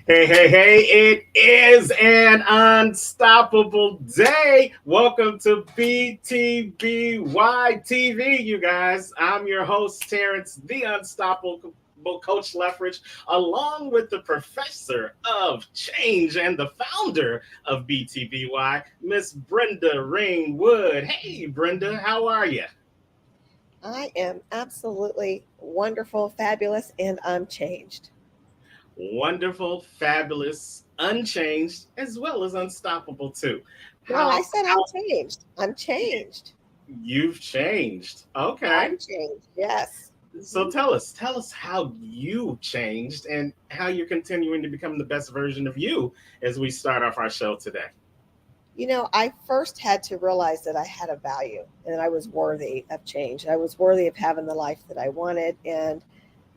Hey, hey, hey, it is an unstoppable day. Welcome to BTBY TV, you guys. I'm your host, Terrence, the Unstoppable Coach Leffridge, along with the professor of change and the founder of BTBY, Miss Brenda Ringwood. Hey, Brenda, how are you? I am absolutely wonderful, fabulous, and unchanged. Wonderful, fabulous, unchanged, as well as unstoppable, too. No, I said How unchanged. I'm changed. you've changed. Okay. I'm changed. Yes. So tell us how you changed and how you're continuing to become the best version of you as we start off our show today. I first had to realize that I had a value and that I was worthy of change. I was worthy of having the life that I wanted, and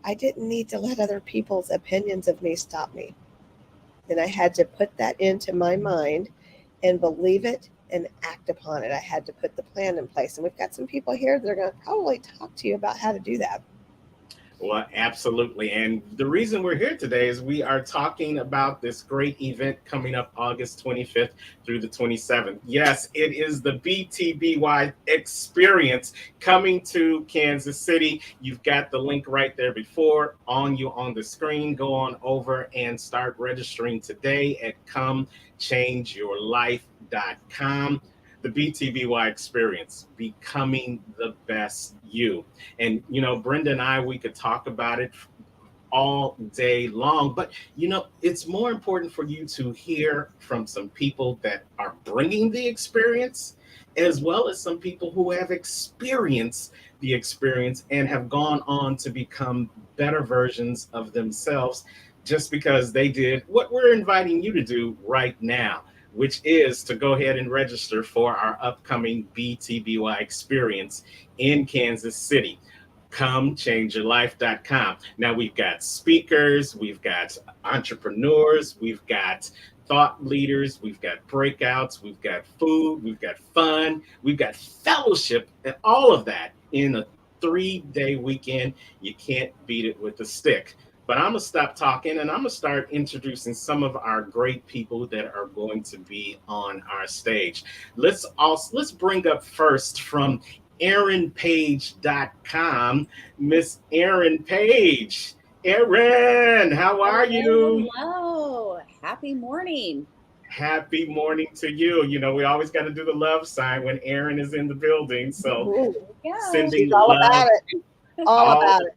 I didn't need to let other people's opinions of me stop me. And I had to put that into my mind and believe it and act upon it. I had to put the plan in place. And we've got some people here that are going to probably talk to you about how to do that. Well, absolutely. And the reason we're here today is we are talking about this great event coming up August 25th through the 27th. Yes, it is the BTBY experience coming to Kansas City. You've got the link right there before on you on the screen. Go on over and start registering today at comechangeyourlife.com. The BTBY experience, becoming the best you. And, Brenda and I, we could talk about it all day long, but, it's more important for you to hear from some people that are bringing the experience, as well as some people who have experienced the experience and have gone on to become better versions of themselves just because they did what we're inviting you to do right now, which is to go ahead and register for our upcoming BTBY experience in Kansas City. ComeChangeYourLife.com. Now we've got speakers, we've got entrepreneurs, we've got thought leaders, we've got breakouts, we've got food, we've got fun, we've got fellowship, and all of that in a 3-day weekend. You can't beat it with a stick. But I'm going to stop talking and I'm going to start introducing some of our great people that are going to be on our stage. Let's bring up first from AaronPage.com, Miss Aaron Page. Aaron, how are you? Hello. Happy morning. Happy morning to you. We always got to do the love sign when Aaron is in the building. So Ooh, sending she's all love. about it. All about it.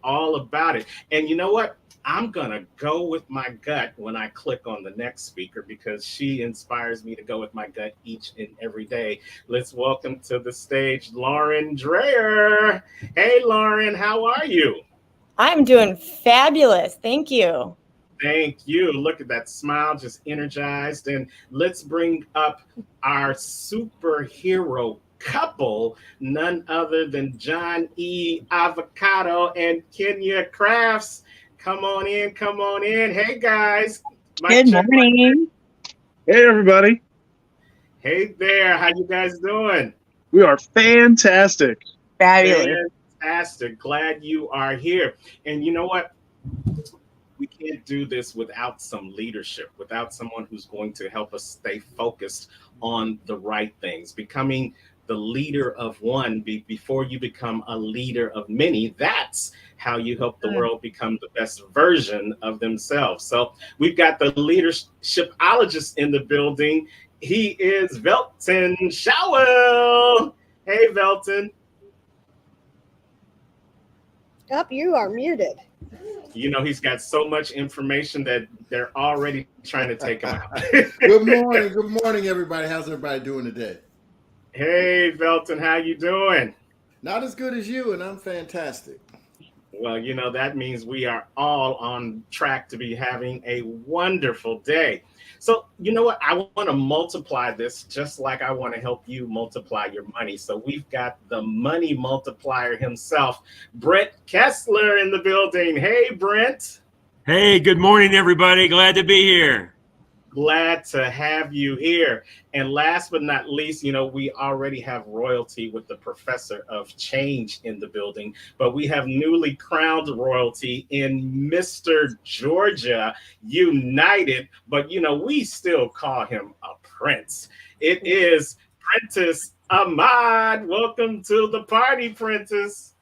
All about it. And you know what? I'm going to go with my gut when I click on the next speaker because she inspires me to go with my gut each and every day. Let's welcome to the stage Lauren Dreyer. Hey, Lauren, how are you? I'm doing fabulous. Thank you. Thank you. Look at that smile, just energized. And let's bring up our superhero couple, none other than John E. Avocado and Kenya Crafts. Come on in, come on in. Hey, guys. Good morning. Hey, everybody. Hey there. How you guys doing? We are fantastic. Fabulous. Fantastic. Glad you are here. And you know what? We can't do this without some leadership, without someone who's going to help us stay focused on the right things. Becoming the leader of one before you become a leader of many. That's how you help the world become the best version of themselves. So we've got the leadershipologist in the building. He is Velton Showell. Hey, Velton. Up, you are muted. He's got so much information that they're already trying to take him out. Good morning, everybody. How's everybody doing today? Hey, Velton, how you doing? Not as good as you, and I'm fantastic. Well, that means we are all on track to be having a wonderful day. So, you know what? I want to multiply this just like I want to help you multiply your money. So we've got the money multiplier himself, Brent Kessler, in the building. Hey, Brent. Hey, good morning, everybody. Glad to be here. Glad to have you here. And last but not least, we already have royalty with the professor of change in the building, but we have newly crowned royalty in Mr. Georgia United. But, we still call him a prince. It is Prentice Ahmad. Welcome to the party, Prentice.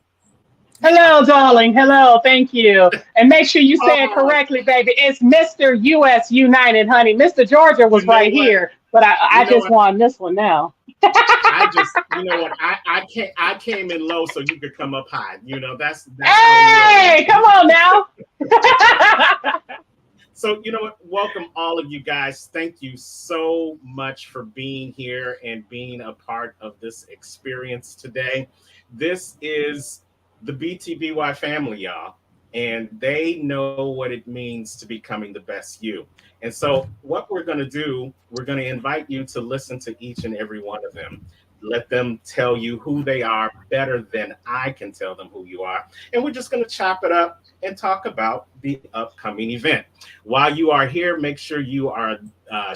Hello, darling. Hello. Thank you. And make sure you say it Oh, correctly, baby. It's Mr. US United, honey. Mr. Georgia you was know right what? here, but You I know just what? won this one now. You know what? I came in low so you could come up high. That's how we roll. Hey, come on now. So, you know what? Welcome all of you guys. Thank you so much for being here and being a part of this experience today. This is the BTBY family, y'all, and they know what it means to becoming the best you. And so, what we're going to do, we're going to invite you to listen to each and every one of them. Let them tell you who they are better than I can tell them who you are. And we're just going to chop it up and talk about the upcoming event. While you are here, make sure you are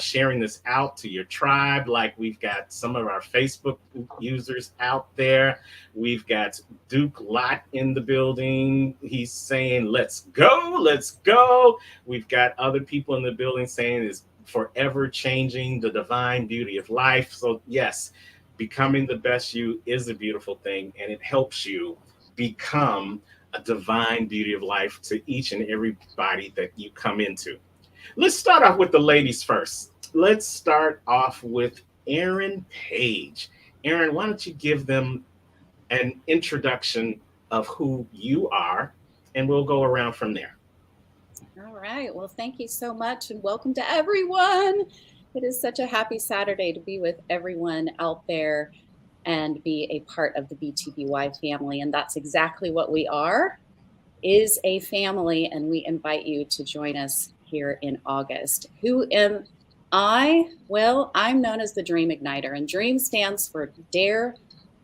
sharing this out to your tribe. Like we've got some of our Facebook users out there. We've got Duke Lott in the building. He's saying, let's go, let's go. We've got other people in the building saying it's forever changing the divine beauty of life. So, yes, becoming the best you is a beautiful thing, and it helps you become a divine beauty of life to each and everybody that you come into. Let's start off with the ladies first. Let's start off with Erin Page. Erin, why don't you give them an introduction of who you are, and we'll go around from there. All right. Well, thank you so much and welcome to everyone. It is such a happy Saturday to be with everyone out there and be a part of the BTBY family. And that's exactly what we are, is a family. And we invite you to join us here in August. Who am I? Well, I'm known as the Dream Igniter, and DREAM stands for Dare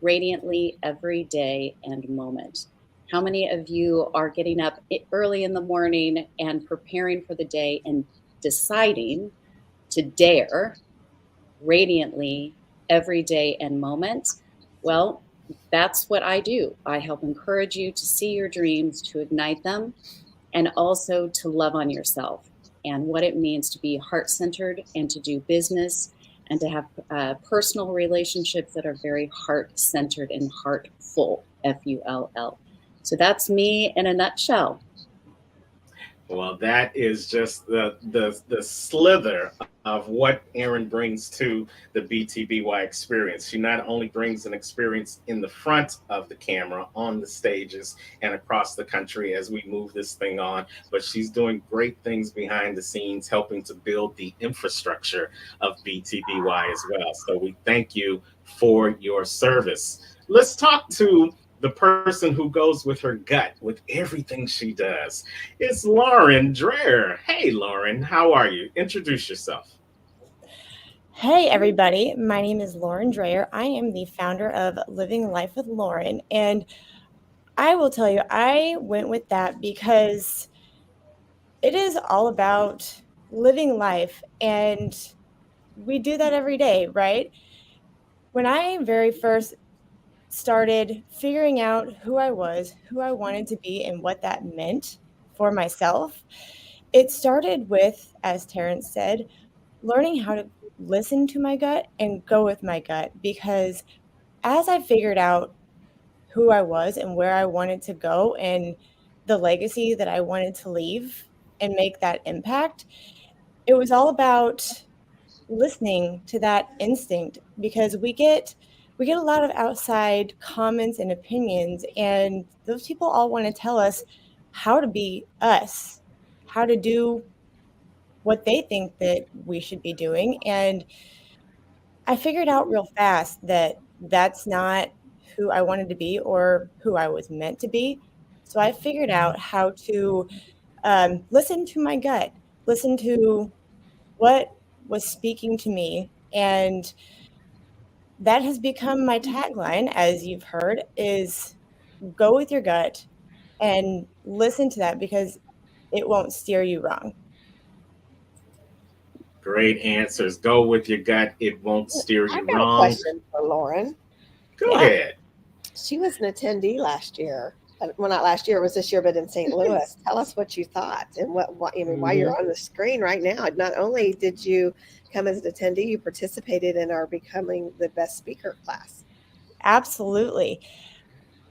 Radiantly Every Day and Moment. How many of you are getting up early in the morning and preparing for the day and deciding to dare radiantly every day and moment? Well, that's what I do. I help encourage you to see your dreams, to ignite them, and also to love on yourself and what it means to be heart-centered and to do business and to have personal relationships that are very heart-centered and heartful, Full. So that's me in a nutshell. Well, that is just the slither of what Erin brings to the BTBY experience. She not only brings an experience in the front of the camera, on the stages, and across the country as we move this thing on, but she's doing great things behind the scenes, helping to build the infrastructure of BTBY as well. So we thank you for your service. Let's talk to the person who goes with her gut with everything she does. It's Lauren Dreher. Hey, Lauren, how are you? Introduce yourself. Hey, everybody. My name is Lauren Dreher. I am the founder of Living Life with Lauren. And I will tell you, I went with that because it is all about living life. And we do that every day, right? When I very first started figuring out who I was, who I wanted to be, and what that meant for myself, it started with, as Terrence said, learning how to listen to my gut and go with my gut. Because as I figured out who I was and where I wanted to go and the legacy that I wanted to leave and make that impact, it was all about listening to that instinct, because we get a lot of outside comments and opinions, and those people all want to tell us how to be us, how to do what they think that we should be doing. And I figured out real fast that that's not who I wanted to be or who I was meant to be. So I figured out how to listen to my gut, listen to what was speaking to me. And that has become my tagline, as you've heard, is go with your gut and listen to that, because it won't steer you wrong. Great answers. Go with your gut. It won't steer I've you got a wrong. question for Lauren. Go Yeah. ahead. She was an attendee last year. Well, not last year, it was this year, but in St. Louis. Tell us what you thought and what I mean, why you're on the screen right now. Not only did you come as an attendee, you participated in our Becoming the Best Speaker class. Absolutely.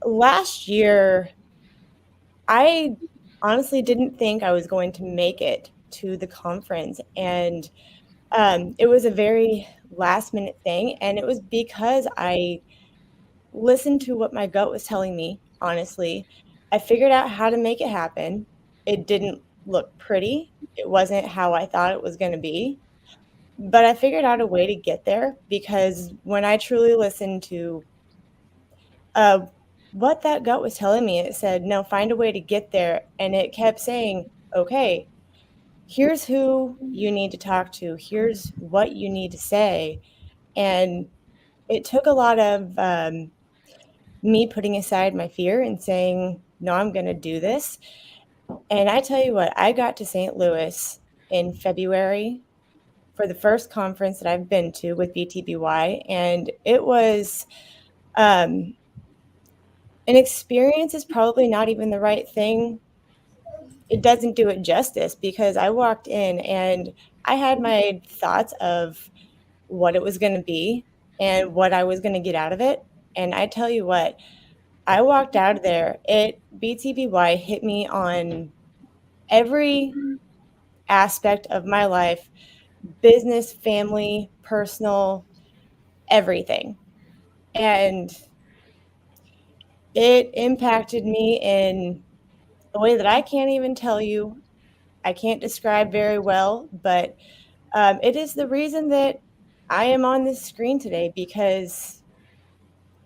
Last year, I honestly didn't think I was going to make it to the conference. And it was a very last minute thing. And it was because I listened to what my gut was telling me, honestly. I figured out how to make it happen. It didn't look pretty. It wasn't how I thought it was going to be. But I figured out a way to get there because when I truly listened to uh, what that gut was telling me, it said, no, find a way to get there. And it kept saying, okay, here's who you need to talk to, here's what you need to say. And it took a lot of me putting aside my fear and saying, no, I'm going to do this. And I tell you what, I got to St. Louis in February for the first conference that I've been to with BTBY. And it was an experience is probably not even the right thing. It doesn't do it justice because I walked in and I had my thoughts of what it was going to be and what I was going to get out of it. And I tell you what, I walked out of there. BTBY hit me on every aspect of my life, business, family, personal, everything. And it impacted me in a way that I can't even tell you. I can't describe very well, but it is the reason that I am on this screen today because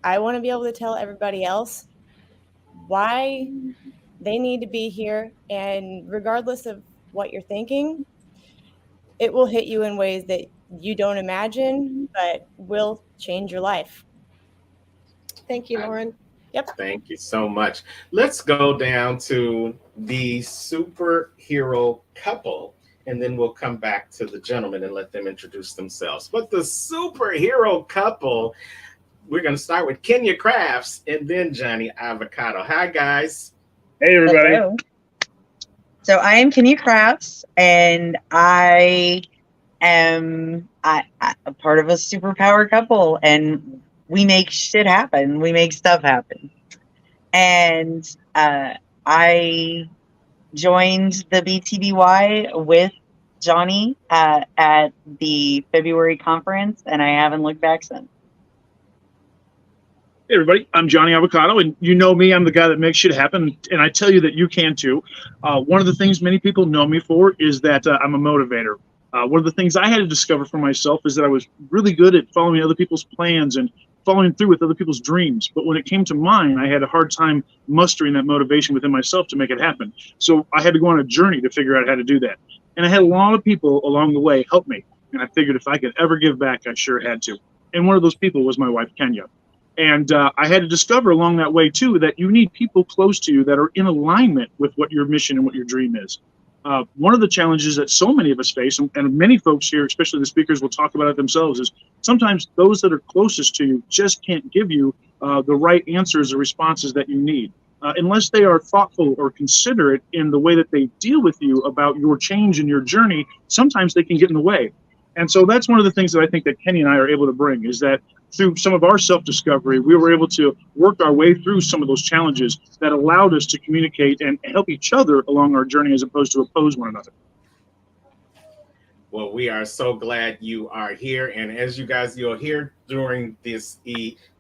I want to be able to tell everybody else why they need to be here. And regardless of what you're thinking, it will hit you in ways that you don't imagine, but will change your life. Thank you, Lauren. Yep. Thank you so much. Let's go down to the superhero couple, and then we'll come back to the gentleman and let them introduce themselves. But the superhero couple, we're going to start with Kenya Crafts and then Johnny Avocado. Hi, guys. Hey, everybody. Hello. So I am Kenny Crafts, and I am a part of a superpower couple, and we make shit happen. We make stuff happen. And I joined the BTBY with Johnny at the February conference, and I haven't looked back since. Hey, everybody. I'm Johnny Avocado, and you know me. I'm the guy that makes shit happen, and I tell you that you can too. One of the things many people know me for is that I'm a motivator. One of the things I had to discover for myself is that I was really good at following other people's plans and following through with other people's dreams. But when it came to mine, I had a hard time mustering that motivation within myself to make it happen. So I had to go on a journey to figure out how to do that. And I had a lot of people along the way help me. And I figured if I could ever give back, I sure had to. And one of those people was my wife, Kenya. And I had to discover along that way, too, that you need people close to you that are in alignment with what your mission and what your dream is. One of the challenges that so many of us face, and many folks here, especially the speakers, will talk about it themselves, is sometimes those that are closest to you just can't give you the right answers or responses that you need. Unless they are thoughtful or considerate in the way that they deal with you about your change and your journey, sometimes they can get in the way. And so that's one of the things that I think that Kenny and I are able to bring, is that through some of our self-discovery, we were able to work our way through some of those challenges that allowed us to communicate and help each other along our journey as opposed to oppose one another. Well, we are so glad you are here. And as you guys, you'll hear during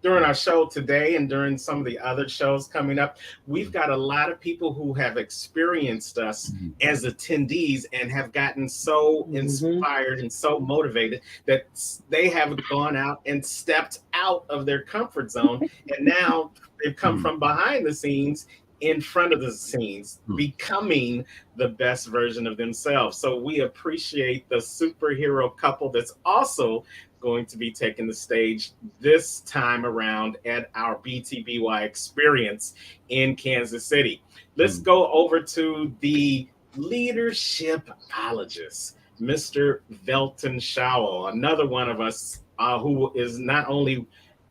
our show today and during some of the other shows coming up, we've got a lot of people who have experienced us as attendees and have gotten so inspired and so motivated that they have gone out and stepped out of their comfort zone. And now they've come from behind the scenes in front of the scenes, becoming the best version of themselves. So we appreciate the superhero couple that's also going to be taking the stage this time around at our BTBY experience in Kansas City. Let's go over to the leadershipologist. Mr. Velton Showell, another one of us who is not only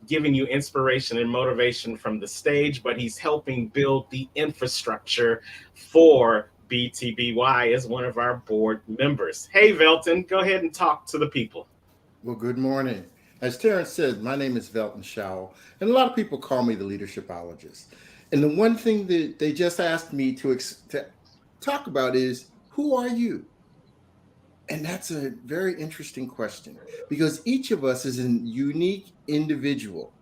giving you inspiration and motivation from the stage, but he's helping build the infrastructure for BTBY as one of our board members. Hey, Velton, go ahead and talk to the people. Well, good morning. As Terrence said, my name is Velton Showell, and a lot of people call me the leadershipologist. And the one thing that they just asked me to talk about is, who are you? And that's a very interesting question because each of us is a unique individual,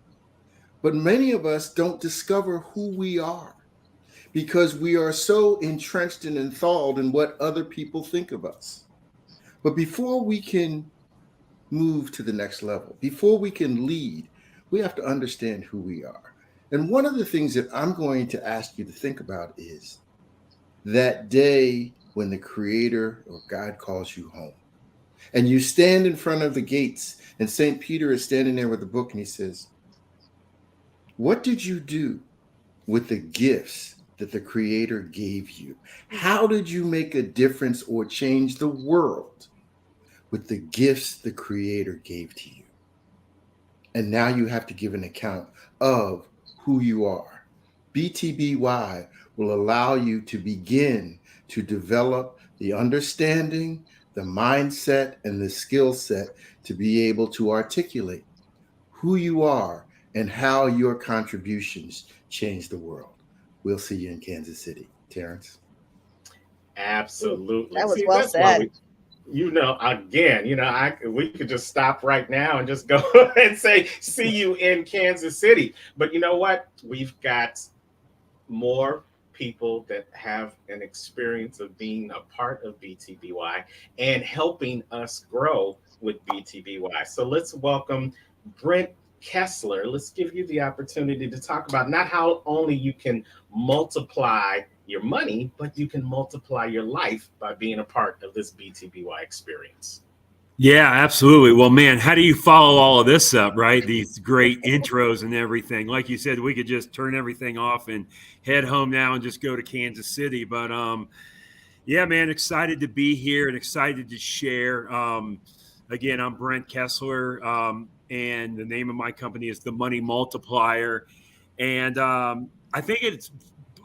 but many of us don't discover who we are because we are so entrenched and enthralled in what other people think of us. But before we can move to the next level, before we can lead, we have to understand who we are. And one of the things that I'm going to ask you to think about is that day when the Creator or God calls you home. And you stand in front of the gates, and St. Peter is standing there with a book, and he says, what did you do with the gifts that the Creator gave you? How did you make a difference or change the world with the gifts the Creator gave to you? And now you have to give an account of who you are. BTBY will allow you to begin to develop the understanding, the mindset, and the skill set to be able to articulate who you are and how your contributions change the world. We'll see you in Kansas City. Terrence? Absolutely. That was See, well that's why said. we could just stop right now and just go and say, see you in Kansas City. But you know what? We've got more people that have an experience of being a part of BTBY and helping us grow with BTBY. So let's welcome Brent Kessler. Let's give you the opportunity to talk about not how only you can multiply your money, but you can multiply your life by being a part of this BTBY experience. Yeah, absolutely. Well, man, how do you follow all of this up, right? These great intros and everything. Like you said, we could just turn everything off and head home now and just go to Kansas City. But yeah, man, excited to be here and excited to share. Again, I'm Brent Kessler, and the name of my company is The Money Multiplier. And I think it's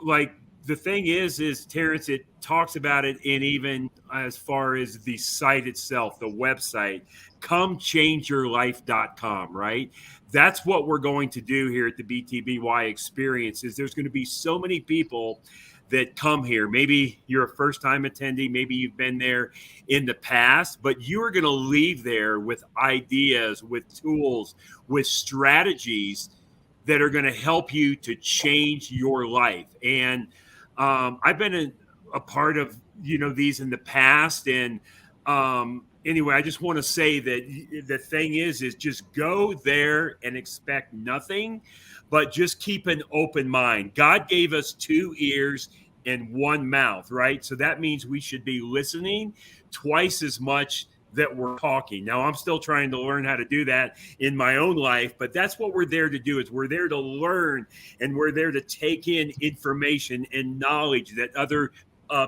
like, the thing is Terrence, it talks about it in even as far as the site itself, the website, comechangeyourlife.com, right? That's what we're going to do here at the BTBY experience. Is there's going to be so many people that come here. Maybe you're a first time attendee, maybe you've been there in the past, but you are going to leave there with ideas, with tools, with strategies that are going to help you to change your life. And I've been a part of, these in the past. And anyway, I just want to say that the thing is just go there and expect nothing, but just keep an open mind. God gave us 2 ears and 1 mouth, right? So that means we should be listening twice as much that we're talking. Now, I'm still trying to learn how to do that in my own life, but that's what we're there to do. Is we're there to learn, and we're there to take in information and knowledge that other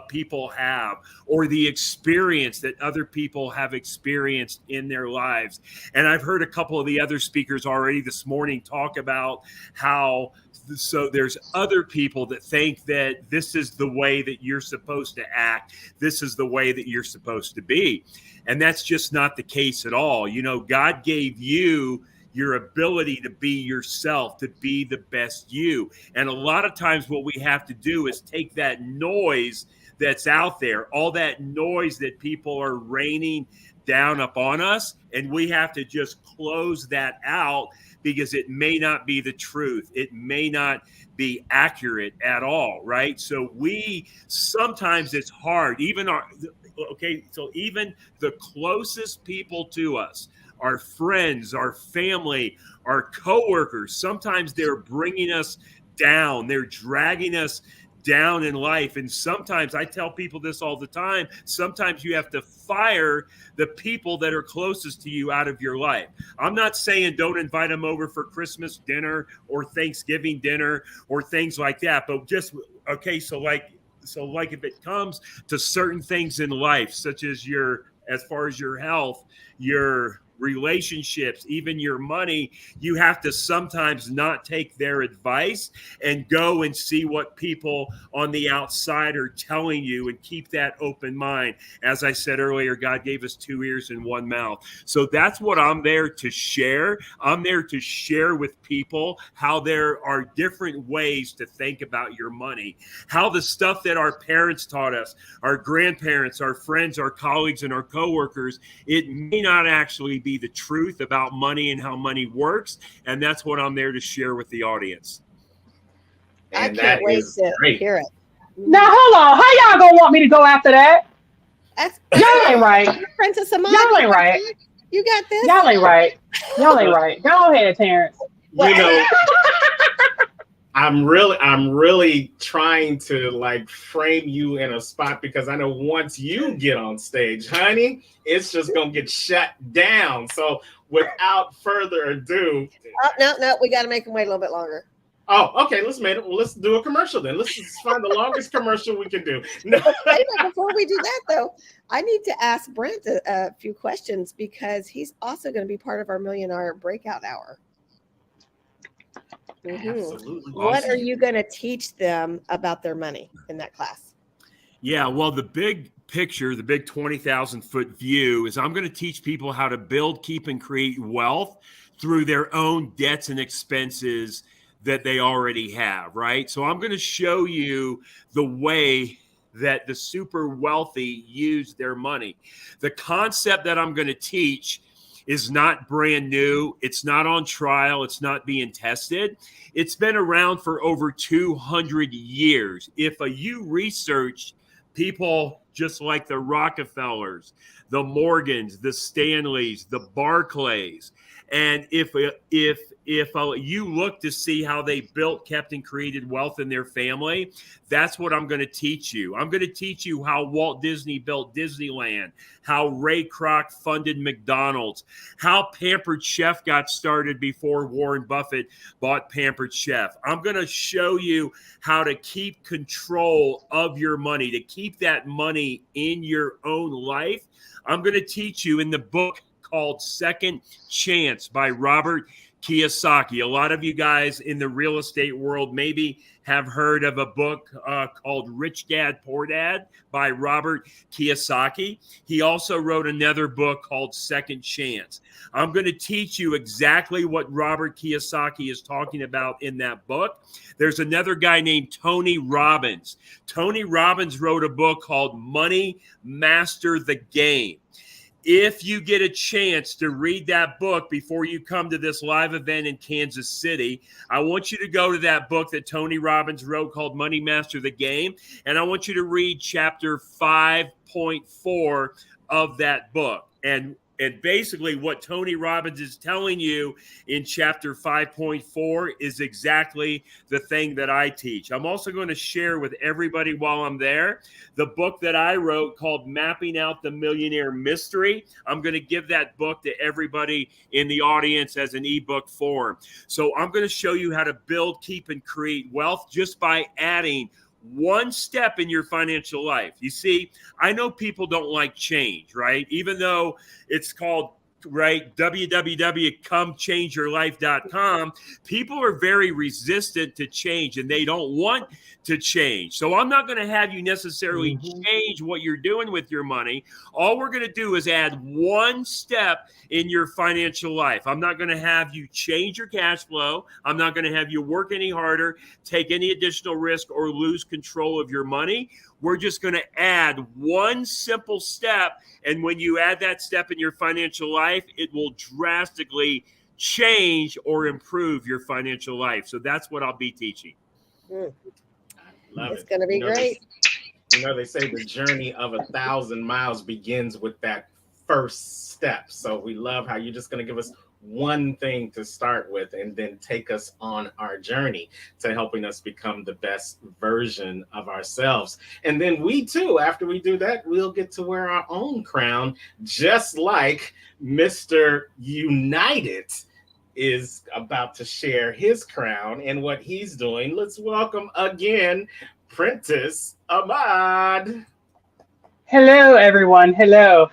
people have, or the experience that other people have experienced in their lives. And I've heard a couple of the other speakers already this morning talk about how so there's other people that think that this is the way that you're supposed to act. This is the way that you're supposed to be. And that's just not the case at all. God gave you your ability to be yourself, to be the best you. And a lot of times what we have to do is take that noise that's out there, all that noise that people are raining down upon us, and we have to just close that out because it may not be the truth. It may not be accurate at all, right? So sometimes it's hard, even even the closest people to us, our friends, our family, our coworkers, sometimes they're bringing us down. They're dragging us down in life. And sometimes, I tell people this all the time, sometimes you have to fire the people that are closest to you out of your life. I'm not saying don't invite them over for Christmas dinner or Thanksgiving dinner or things like that, but just, okay, so like if it comes to certain things in life, such as your as far as your health, your relationships, even your money, you have to sometimes not take their advice and go and see what people on the outside are telling you and keep that open mind. As I said earlier, God gave us 2 ears and 1 mouth. So that's what I'm there to share. I'm there to share with people how there are different ways to think about your money, how the stuff that our parents taught us, our grandparents, our friends, our colleagues, and our coworkers, it may not actually be the truth about money and how money works. And that's what I'm there to share with the audience. I can't wait to hear it. Now, hold on. How y'all gonna want me to go after that? Y'all ain't right. Princess Amanda, Y'all ain't right. You got this. Y'all ain't right. Y'all ain't right. Go ahead, Terrence. You know, I'm really trying to like frame you in a spot, because I know once you get on stage, honey, it's just gonna get shut down. So without further ado, no, we got to make them wait a little bit longer. Oh, okay. Let's do a commercial then. Let's just find the longest commercial we can do. No. Before we do that, though, I need to ask Brent a few questions, because he's also going to be part of our Millionaire Breakout Hour. Absolutely. What are you going to teach them about their money in that class? Yeah, well, the big picture, the big 20,000 foot view is I'm going to teach people how to build, keep, and create wealth through their own debts and expenses that they already have, right? So I'm going to show you the way that the super wealthy use their money. The concept that I'm going to teach is not brand new. It's not on trial. It's not being tested. It's been around for over 200 years. If you research people just like the Rockefellers, the Morgans, the Stanleys, the Barclays, and if you look to see how they built, kept, and created wealth in their family, that's what I'm going to teach you. I'm going to teach you how Walt Disney built Disneyland, how Ray Kroc funded McDonald's, how Pampered Chef got started before Warren Buffett bought Pampered Chef. I'm going to show you how to keep control of your money, to keep that money in your own life. I'm going to teach you in the book called Second Chance by Robert Kiyosaki. A lot of you guys in the real estate world maybe have heard of a book called Rich Dad, Poor Dad by Robert Kiyosaki. He also wrote another book called Second Chance. I'm going to teach you exactly what Robert Kiyosaki is talking about in that book. There's another guy named Tony Robbins. Tony Robbins wrote a book called Money Master the Game. If you get a chance to read that book before you come to this live event in Kansas City, I want you to go to that book that Tony Robbins wrote called Money Master the Game, and I want you to read chapter 5.4 of that book. And basically what Tony Robbins is telling you in chapter 5.4 is exactly the thing that I teach. I'm also going to share with everybody while I'm there the book that I wrote called Mapping Out the Millionaire Mystery. I'm going to give that book to everybody in the audience as an ebook form. So I'm going to show you how to build, keep, and create wealth just by adding one step in your financial life. You see, I know people don't like change, right? Even though it's called, right, www.comechangeyourlife.com, people are very resistant to change and they don't want to change. So I'm not going to have you necessarily change what you're doing with your money. All we're going to do is add one step in your financial life. I'm not going to have you change your cash flow. I'm not going to have you work any harder, take any additional risk, or lose control of your money. We're just going to add one simple step. And when you add that step in your financial life, it will drastically change or improve your financial life. So that's what I'll be teaching. Love it's going to be great. They say the journey of 1,000 miles begins with that first step. So we love how you're just going to give us one thing to start with and then take us on our journey to helping us become the best version of ourselves. And then we too, after we do that, we'll get to wear our own crown, just like Mr. United is about to share his crown and what he's doing. Let's welcome again, Prentice Ahmad. Hello, everyone. Hello.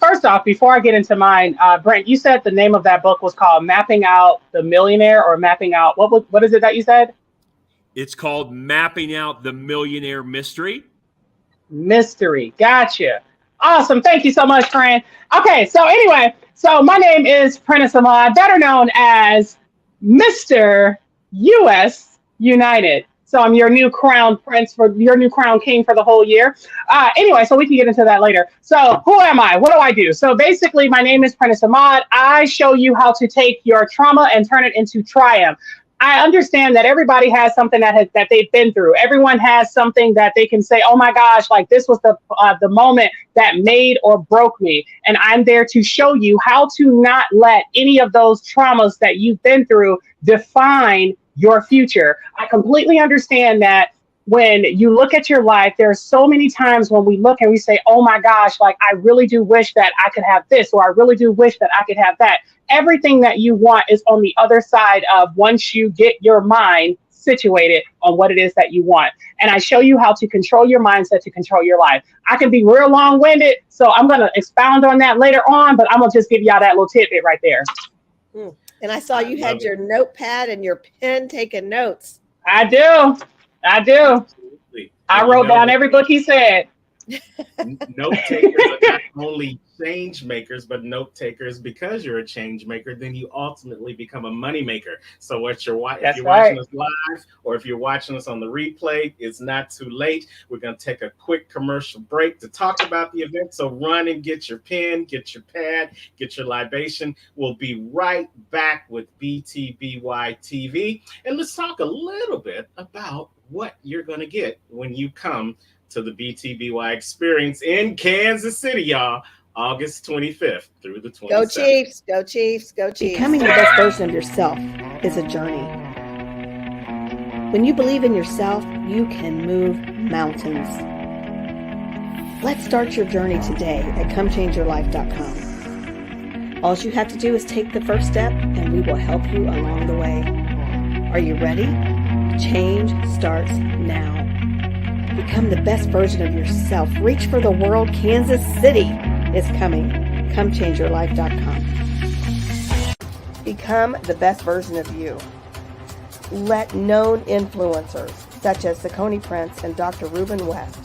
First off, before I get into mine, Brent, you said the name of that book was called Mapping Out the Millionaire, or Mapping Out, what is it that you said? It's called Mapping Out the Millionaire Mystery. Mystery. Gotcha. Awesome. Thank you so much, Fran. Okay, so anyway, so my name is Prentice Ahmad, better known as Mr. US United. So I'm your new crown prince, for your new crown king for the whole year. Anyway, so we can get into that later. So who am I? What do I do? So basically, my name is Prentice Ahmad. I show you how to take your trauma and turn it into triumph. I understand that everybody has something that they've been through. Everyone has something that they can say, "Oh my gosh, like this was the moment that made or broke me." And I'm there to show you how to not let any of those traumas that you've been through define your future. I completely understand that when you look at your life, there's so many times when we look and we say, "Oh my gosh, like I really do wish that I could have this, or I really do wish that I could have that." Everything that you want is on the other side of once you get your mind situated on what it is that you want. And I show you how to control your mindset to control your life. I can be real long-winded, so I'm going to expound on that later on, but I'm going to just give y'all that little tidbit right there. And I saw you had your notepad and your pen taking notes. I do. Absolutely. I wrote down every book he said. Note takers are not only change makers, but note takers. Because you're a change maker, then you ultimately become a money maker. So if you're watching us live, or if you're watching us on the replay, it's not too late. We're going to take a quick commercial break to talk about the event. So run and get your pen, get your pad, get your libation. We'll be right back with BTBY TV, and let's talk a little bit about what you're going to get when you come to the BTBY experience in Kansas City, y'all, August 25th through the 27th. Go Chiefs, go Chiefs, go Chiefs. Becoming the best version of yourself is a journey. When you believe in yourself, you can move mountains. Let's start your journey today at comechangeyourlife.com. All you have to do is take the first step, and we will help you along the way. Are you ready? Change starts now. Become the best version of yourself. Reach for the world. Kansas City is coming. ComeChangeYourLife.com. Become the best version of you. Let known influencers such as Saucony Prince and Dr. Ruben West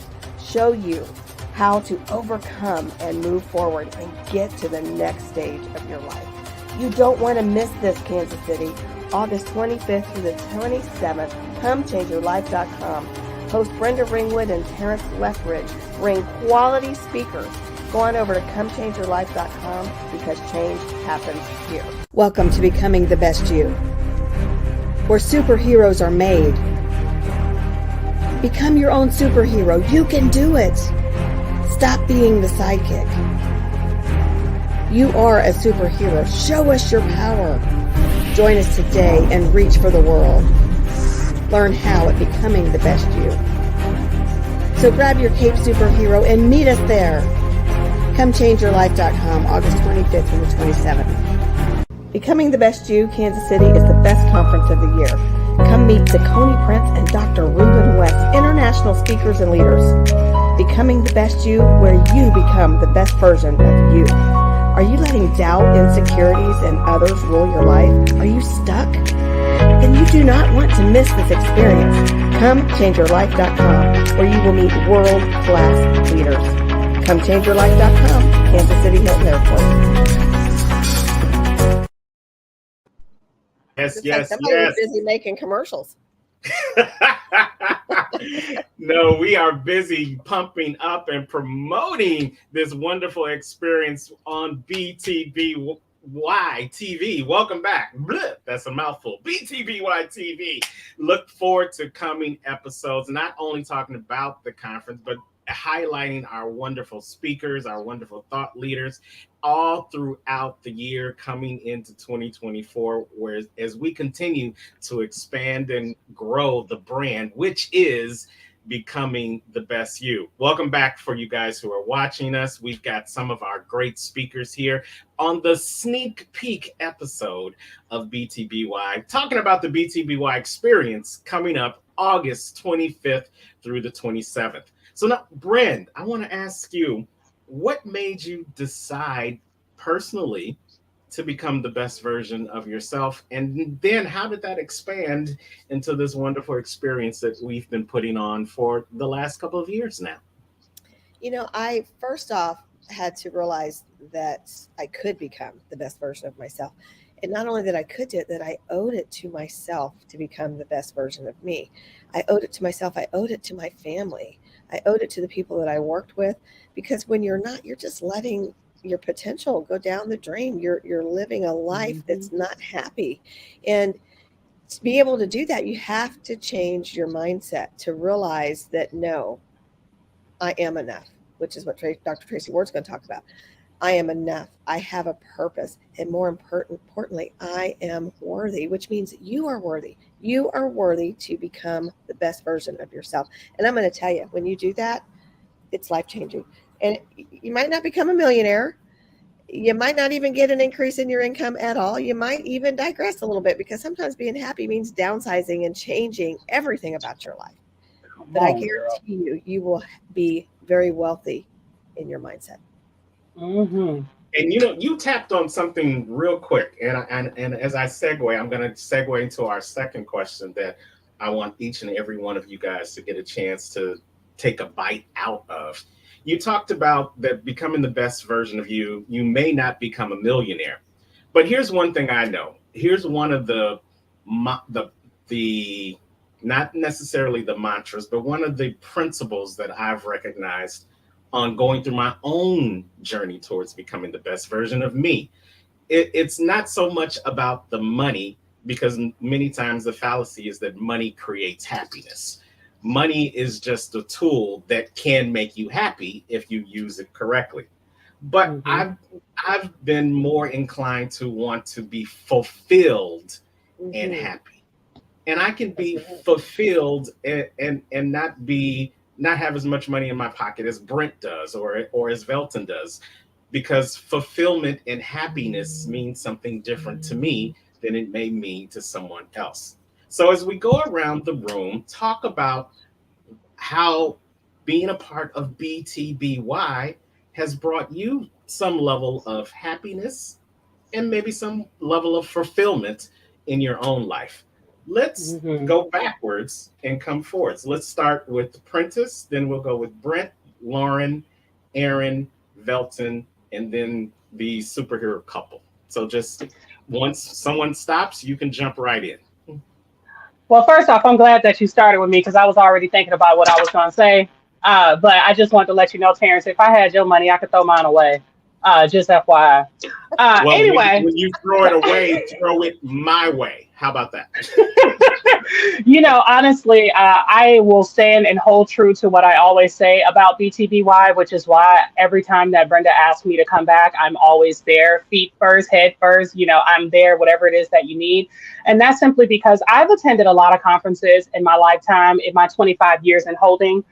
show you how to overcome and move forward and get to the next stage of your life. You don't want to miss this, Kansas City. August 25th through the 27th. ComeChangeYourLife.com. Host Brenda Ringwood and Terrence Lethbridge bring quality speakers. Go on over to ComeChangeYourLife.com because change happens here. Welcome to Becoming the Best You, where superheroes are made. Become your own superhero. You can do it. Stop being the sidekick. You are a superhero. Show us your power. Join us today and reach for the world. Learn how at Becoming the Best You. So grab your cape, superhero, and meet us there. ComeChangeYourLife.com, August 25th through the 27th. Becoming the Best You, Kansas City is the best conference of the year. Come meet Saucony Prince and Dr. Ruben West, international speakers and leaders. Becoming the Best You, where you become the best version of you. Are you letting doubt, insecurities, and others rule your life? Are you stuck? Then you do not want to miss this experience. ComeChangeYourLife.com, where you will meet world-class leaders. ComeChangeYourLife.com, Kansas City Hilton Airport. Yes. Somebody was busy making commercials. No, we are busy pumping up and promoting this wonderful experience on BTBY TV. Welcome back. Blech, that's a mouthful. BTBY TV. Look forward to coming episodes, not only talking about the conference, but highlighting our wonderful speakers, our wonderful thought leaders, all throughout the year coming into 2024, whereas as we continue to expand and grow the brand, which is Becoming the Best You. Welcome back for you guys who are watching us. We've got some of our great speakers here on the sneak peek episode of BTBY, talking about the BTBY experience coming up August 25th through the 27th. So now, Brent, I want to ask you, what made you decide personally to become the best version of yourself? And then how did that expand into this wonderful experience that we've been putting on for the last couple of years now? I first off had to realize that I could become the best version of myself. And not only that I could do it, that I owed it to myself to become the best version of me. I owed it to myself. I owed it to my family. I owed it to the people that I worked with, because when you're not, you're just letting your potential go down the drain. You're living a life that's not happy. And to be able to do that, you have to change your mindset to realize that no, I am enough, which is what Dr. Tracy Ward's going to talk about. I am enough. I have a purpose. And more importantly, I am worthy, which means you are worthy. You are worthy to become the best version of yourself. And I'm going to tell you, when you do that, it's life-changing. And you might not become a millionaire. You might not even get an increase in your income at all. You might even digress a little bit, because sometimes being happy means downsizing and changing everything about your life. But I guarantee you, you will be very wealthy in your mindset. And you tapped on something real quick, and as I segue, I'm going to segue into our second question that I want each and every one of you guys to get a chance to take a bite out of. You talked about that becoming the best version of you, you may not become a millionaire, but here's one thing I know. Here's one of the not necessarily the mantras, but one of the principles that I've recognized on going through my own journey towards becoming the best version of me. It's not so much about the money, because many times the fallacy is that money creates happiness. Money is just a tool that can make you happy if you use it correctly. But I've been more inclined to want to be fulfilled and happy. And I can be fulfilled and not have as much money in my pocket as Brent does or as Velton does, because fulfillment and happiness means something different to me than it may mean to someone else. So as we go around the room, talk about how being a part of BTBY has brought you some level of happiness and maybe some level of fulfillment in your own life. Let's go backwards and come forwards. Let's start with Prentice, then we'll go with Brent, Lauren, Aaron, Velton, and then the superhero couple. So just once someone stops, you can jump right in. Well, first off, I'm glad that you started with me, because I was already thinking about what I was going to say. But I just wanted to let you know, Terrence, if I had your money, I could throw mine away. Just FYI. Well, Anyway. when you throw it away, throw it my way. How about that? Honestly, I will stand and hold true to what I always say about BTBY, which is why every time that Brenda asks me to come back, I'm always there, feet first, head first. I'm there, whatever it is that you need. And that's simply because I've attended a lot of conferences in my lifetime, in my 25 years in holding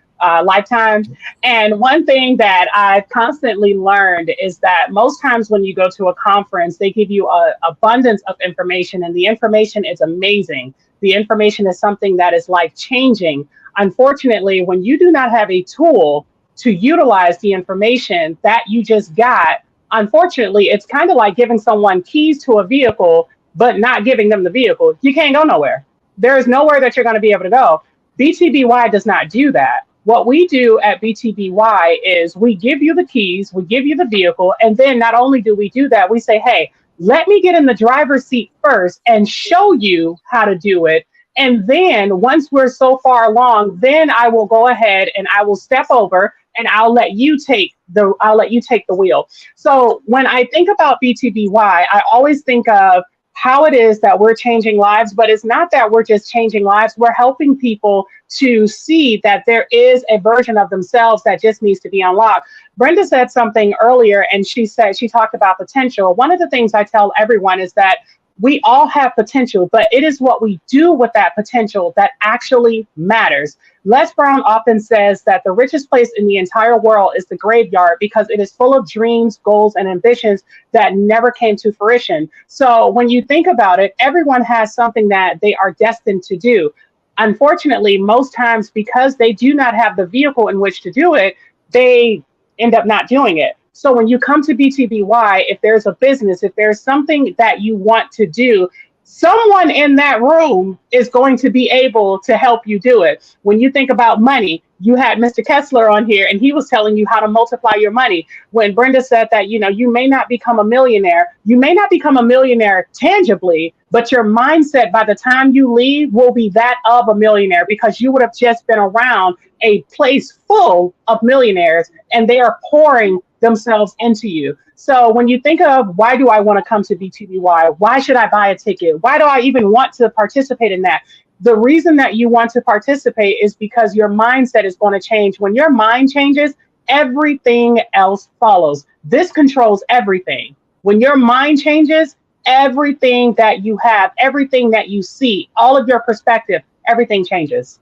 lifetime. And one thing that I've constantly learned is that most times when you go to a conference, they give you an abundance of information, and the information is amazing. The information is something that is life changing. Unfortunately, when you do not have a tool to utilize the information that you just got, unfortunately, it's kind of like giving someone keys to a vehicle, but not giving them the vehicle. You can't go nowhere. There is nowhere that you're going to be able to go. BTBY does not do that. What we do at BTBY is we give you the keys, we give you the vehicle, and then not only do we do that, we say, hey, let me get in the driver's seat first and show you how to do it. And then once we're so far along, then I will go ahead and I will step over and I'll let you take the wheel. So when I think about BTBY, I always think of how it is that we're changing lives, but it's not that we're just changing lives. We're helping people to see that there is a version of themselves that just needs to be unlocked. Brenda said something earlier, and she talked about potential. One of the things I tell everyone is that we all have potential, but it is what we do with that potential that actually matters. Les Brown often says that the richest place in the entire world is the graveyard, because it is full of dreams, goals, and ambitions that never came to fruition. So when you think about it, everyone has something that they are destined to do. Unfortunately, most times, because they do not have the vehicle in which to do it, they end up not doing it. So when you come to BTBY, if there's a business, if there's something that you want to do, someone in that room is going to be able to help you do it. When you think about money, you had Mr. Kessler on here and he was telling you how to multiply your money. When Brenda said that, you may not become a millionaire, you may not become a millionaire tangibly, but your mindset by the time you leave will be that of a millionaire, because you would have just been around a place full of millionaires and they are pouring themselves into you. So when you think of, why do I want to come to BTBY? Why should I buy a ticket? Why do I even want to participate in that? The reason that you want to participate is because your mindset is going to change. When your mind changes, everything else follows. This controls everything. When your mind changes, everything that you have, everything that you see, all of your perspective, everything changes.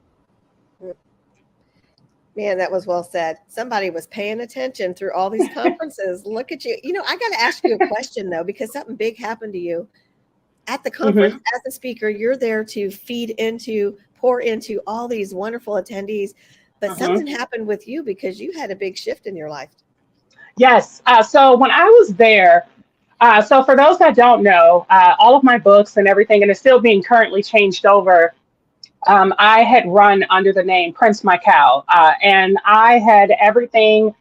Man, that was well said. Somebody was paying attention through all these conferences. Look at you. I got to ask you a question, though, because something big happened to you at the conference. As a speaker. You're there to pour into all these wonderful attendees. But something happened with you because you had a big shift in your life. Yes. So when I was there, so for those that don't know, all of my books and everything, and it's still being currently changed over, I had run under the name Prince Michael, and I had everything,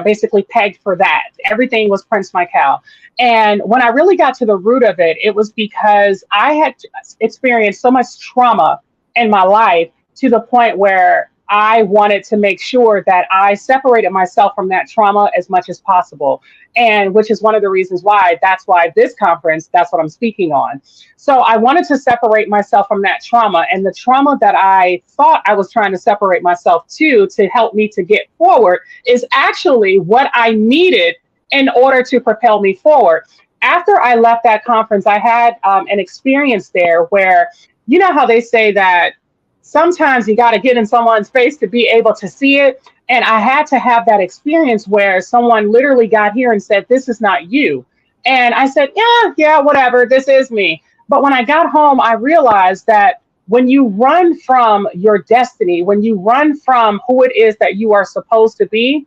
basically pegged for that. Everything was Prince Michael. And when I really got to the root of it, it was because I had experienced so much trauma in my life to the point where I wanted to make sure that I separated myself from that trauma as much as possible. And which is one of the reasons why that's what I'm speaking on. So I wanted to separate myself from that trauma, and the trauma that I thought I was trying to separate myself to help me to get forward is actually what I needed in order to propel me forward. After I left that conference, I had an experience there where, you know how they say that sometimes you got to get in someone's face to be able to see it. And I had to have that experience where someone literally got here and said, "This is not you." And I said, yeah, whatever, this is me. But when I got home, I realized that when you run from your destiny, when you run from who it is that you are supposed to be,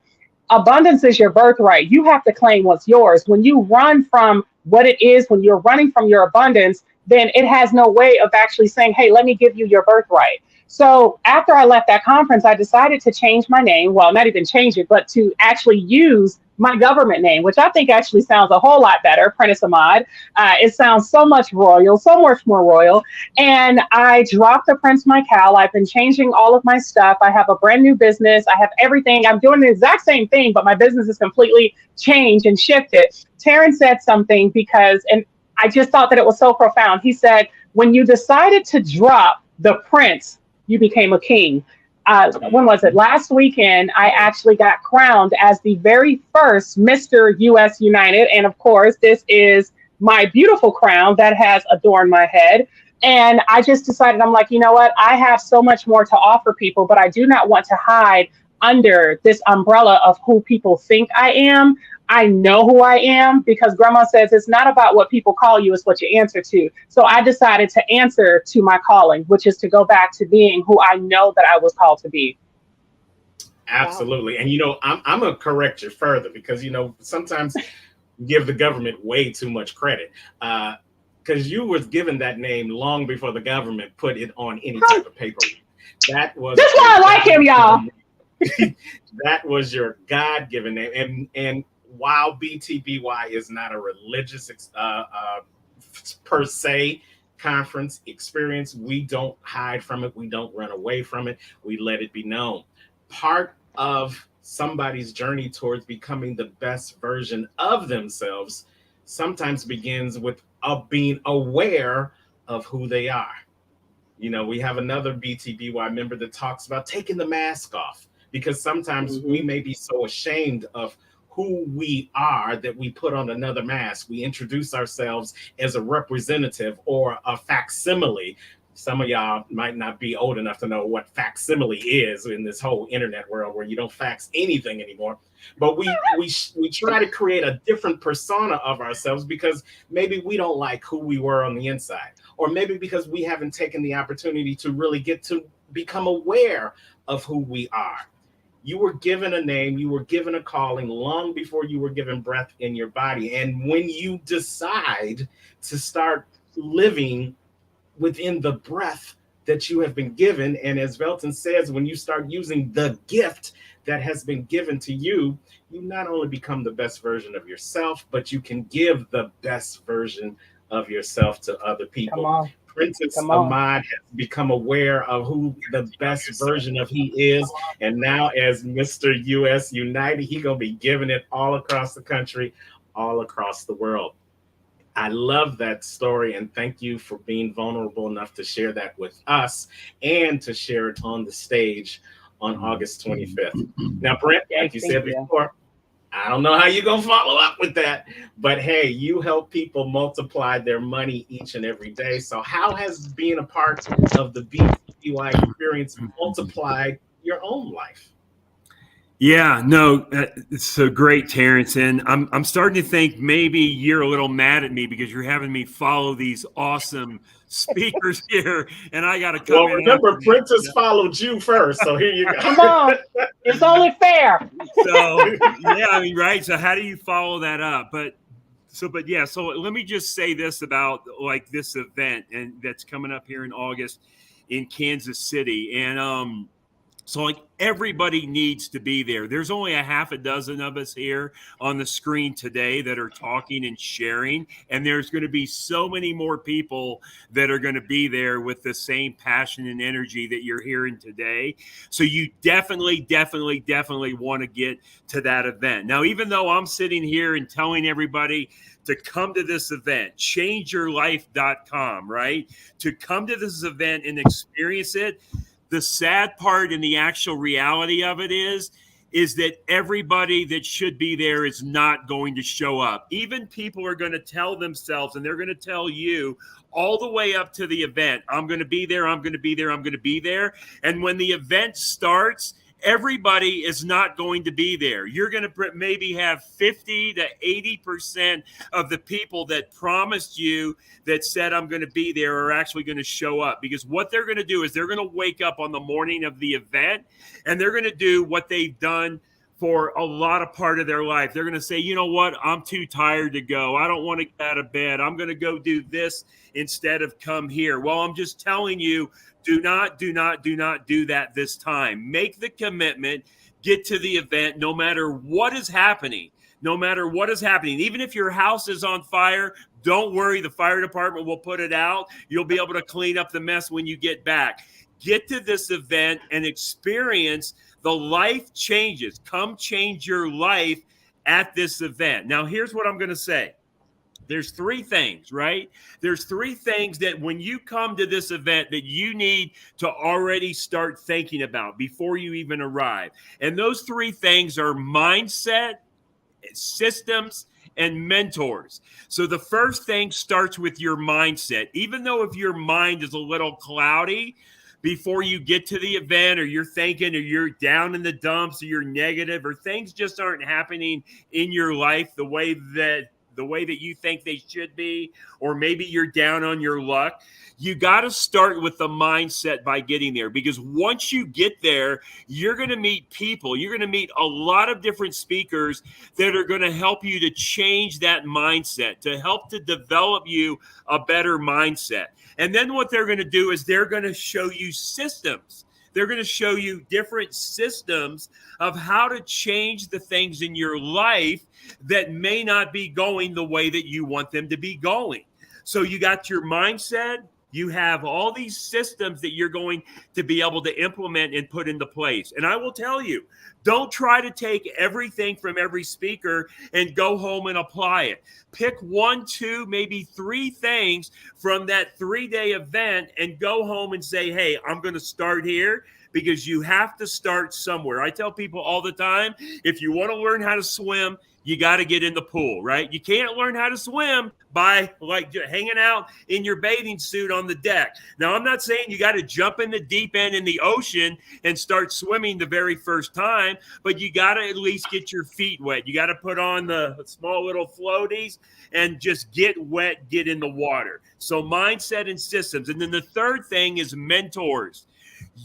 abundance is your birthright. You have to claim what's yours. When you run from what it is, when you're running from your abundance, then it has no way of actually saying, "Hey, let me give you your birthright." So after I left that conference, I decided to change my name. Well, not even change it, but to actually use my government name, which I think actually sounds a whole lot better, Prentice Ahmad. It sounds so much royal, so much more royal. And I dropped the Prince Michael. I've been changing all of my stuff. I have a brand new business. I have everything. I'm doing the exact same thing, but my business is completely changed and shifted. Terrence said something and I just thought that it was so profound. He said, when you decided to drop the prince, you became a king. When was it? Last weekend, I actually got crowned as the very first Mr. US United. And of course, this is my beautiful crown that has adorned my head. And I just decided, I'm like, you know what? I have so much more to offer people, but I do not want to hide under this umbrella of who people think I am. I know who I am, because grandma says it's not about what people call you, it's what you answer to. So I decided to answer to my calling, which is to go back to being who I know that I was called to be. Absolutely. Wow. And, I'm going to correct you further because, sometimes you give the government way too much credit. Because you was given that name long before the government put it on any type of paper. That's why I like him, y'all. That was your God-given name. And while BTBY is not a religious per se conference experience, we don't hide from it. We don't run away from it. We let it be known. Part of somebody's journey towards becoming the best version of themselves sometimes begins with being aware of who they are. We have another BTBY member that talks about taking the mask off, because sometimes we may be so ashamed of who we are that we put on another mask. We introduce ourselves as a representative or a facsimile. Some of y'all might not be old enough to know what facsimile is in this whole internet world where you don't fax anything anymore. But we try to create a different persona of ourselves because maybe we don't like who we were on the inside, or maybe because we haven't taken the opportunity to really get to become aware of who we are. You were given a name, you were given a calling long before you were given breath in your body. And when you decide to start living within the breath that you have been given, and as Velton says, when you start using the gift that has been given to you, you not only become the best version of yourself, but you can give the best version of yourself to other people. Come on. Princess Come on. Ahmad has become aware of who the best version of he is. And now as Mr. US United, he gonna be giving it all across the country, all across the world. I love that story, and thank you for being vulnerable enough to share that with us and to share it on the stage on August 25th. Now, Brent, like you said before, I don't know how you're going to follow up with that, but hey, you help people multiply their money each and every day. So how has being a part of the BTBY experience multiplied your own life? Yeah, no, it's so great, Terrence. And I'm starting to think maybe you're a little mad at me because you're having me follow these awesome speakers here, and I got to come in. Remember, Princess followed you first, so here you go. Come on, it's only fair. So yeah, I mean, right. So how do you follow that up? But let me just say this about like this event and that's coming up here in August in Kansas City, and so like everybody needs to be there. There's only a half a dozen of us here on the screen today that are talking and sharing. And there's going to be so many more people that are going to be there with the same passion and energy that you're hearing today. So you definitely want to get to that event. Now, even though I'm sitting here and telling everybody to come to this event, changeyourlife.com, right? To come to this event and experience it. The sad part and the actual reality of it is that everybody that should be there is not going to show up. Even people are going to tell themselves, and they're going to tell you all the way up to the event, I'm going to be there, I'm going to be there, I'm going to be there. And when the event starts, everybody is not going to be there. You're going to maybe have 50 to 80% of the people that promised you that said, I'm going to be there, are actually going to show up. Because what they're going to do is they're going to wake up on the morning of the event and they're going to do what they've done for a lot of part of their life. They're going to say, you know what? I'm too tired to go. I don't want to get out of bed. I'm going to go do this instead of come here. Well, I'm just telling you, do not do that this time. Make the commitment, get to the event, no matter what is happening. No matter what is happening, even if your house is on fire, don't worry. The fire department will put it out. You'll be able to clean up the mess when you get back. Get to this event and experience the life changes. Come change your life at this event. Now, here's what I'm going to say. There's three things, right? There's three things that when you come to this event that you need to already start thinking about before you even arrive. And those three things are mindset, systems, and mentors. So the first thing starts with your mindset. Even though if your mind is a little cloudy before you get to the event, or you're thinking, or you're down in the dumps, or you're negative, or things just aren't happening in your life the way that you think they should be, or maybe you're down on your luck, you got to start with the mindset by getting there. Because once you get there, you're going to meet people. You're going to meet a lot of different speakers that are going to help you to change that mindset, to help to develop you a better mindset. And then what they're going to do is they're going to show you systems. They're going to show you different systems of how to change the things in your life that may not be going the way that you want them to be going. So you got your mindset. You have all these systems that you're going to be able to implement and put into place. And I will tell you, don't try to take everything from every speaker and go home and apply it. Pick 1, 2, maybe 3 things from that 3-day event and go home and say, hey, I'm going to start here, because you have to start somewhere. I tell people all the time, if you want to learn how to swim, you got to get in the pool, right? You can't learn how to swim by like hanging out in your bathing suit on the deck. Now, I'm not saying you got to jump in the deep end in the ocean and start swimming the very first time, but you got to at least get your feet wet. You got to put on the small little floaties and just get wet, get in the water. So mindset and systems. And then the third thing is mentors.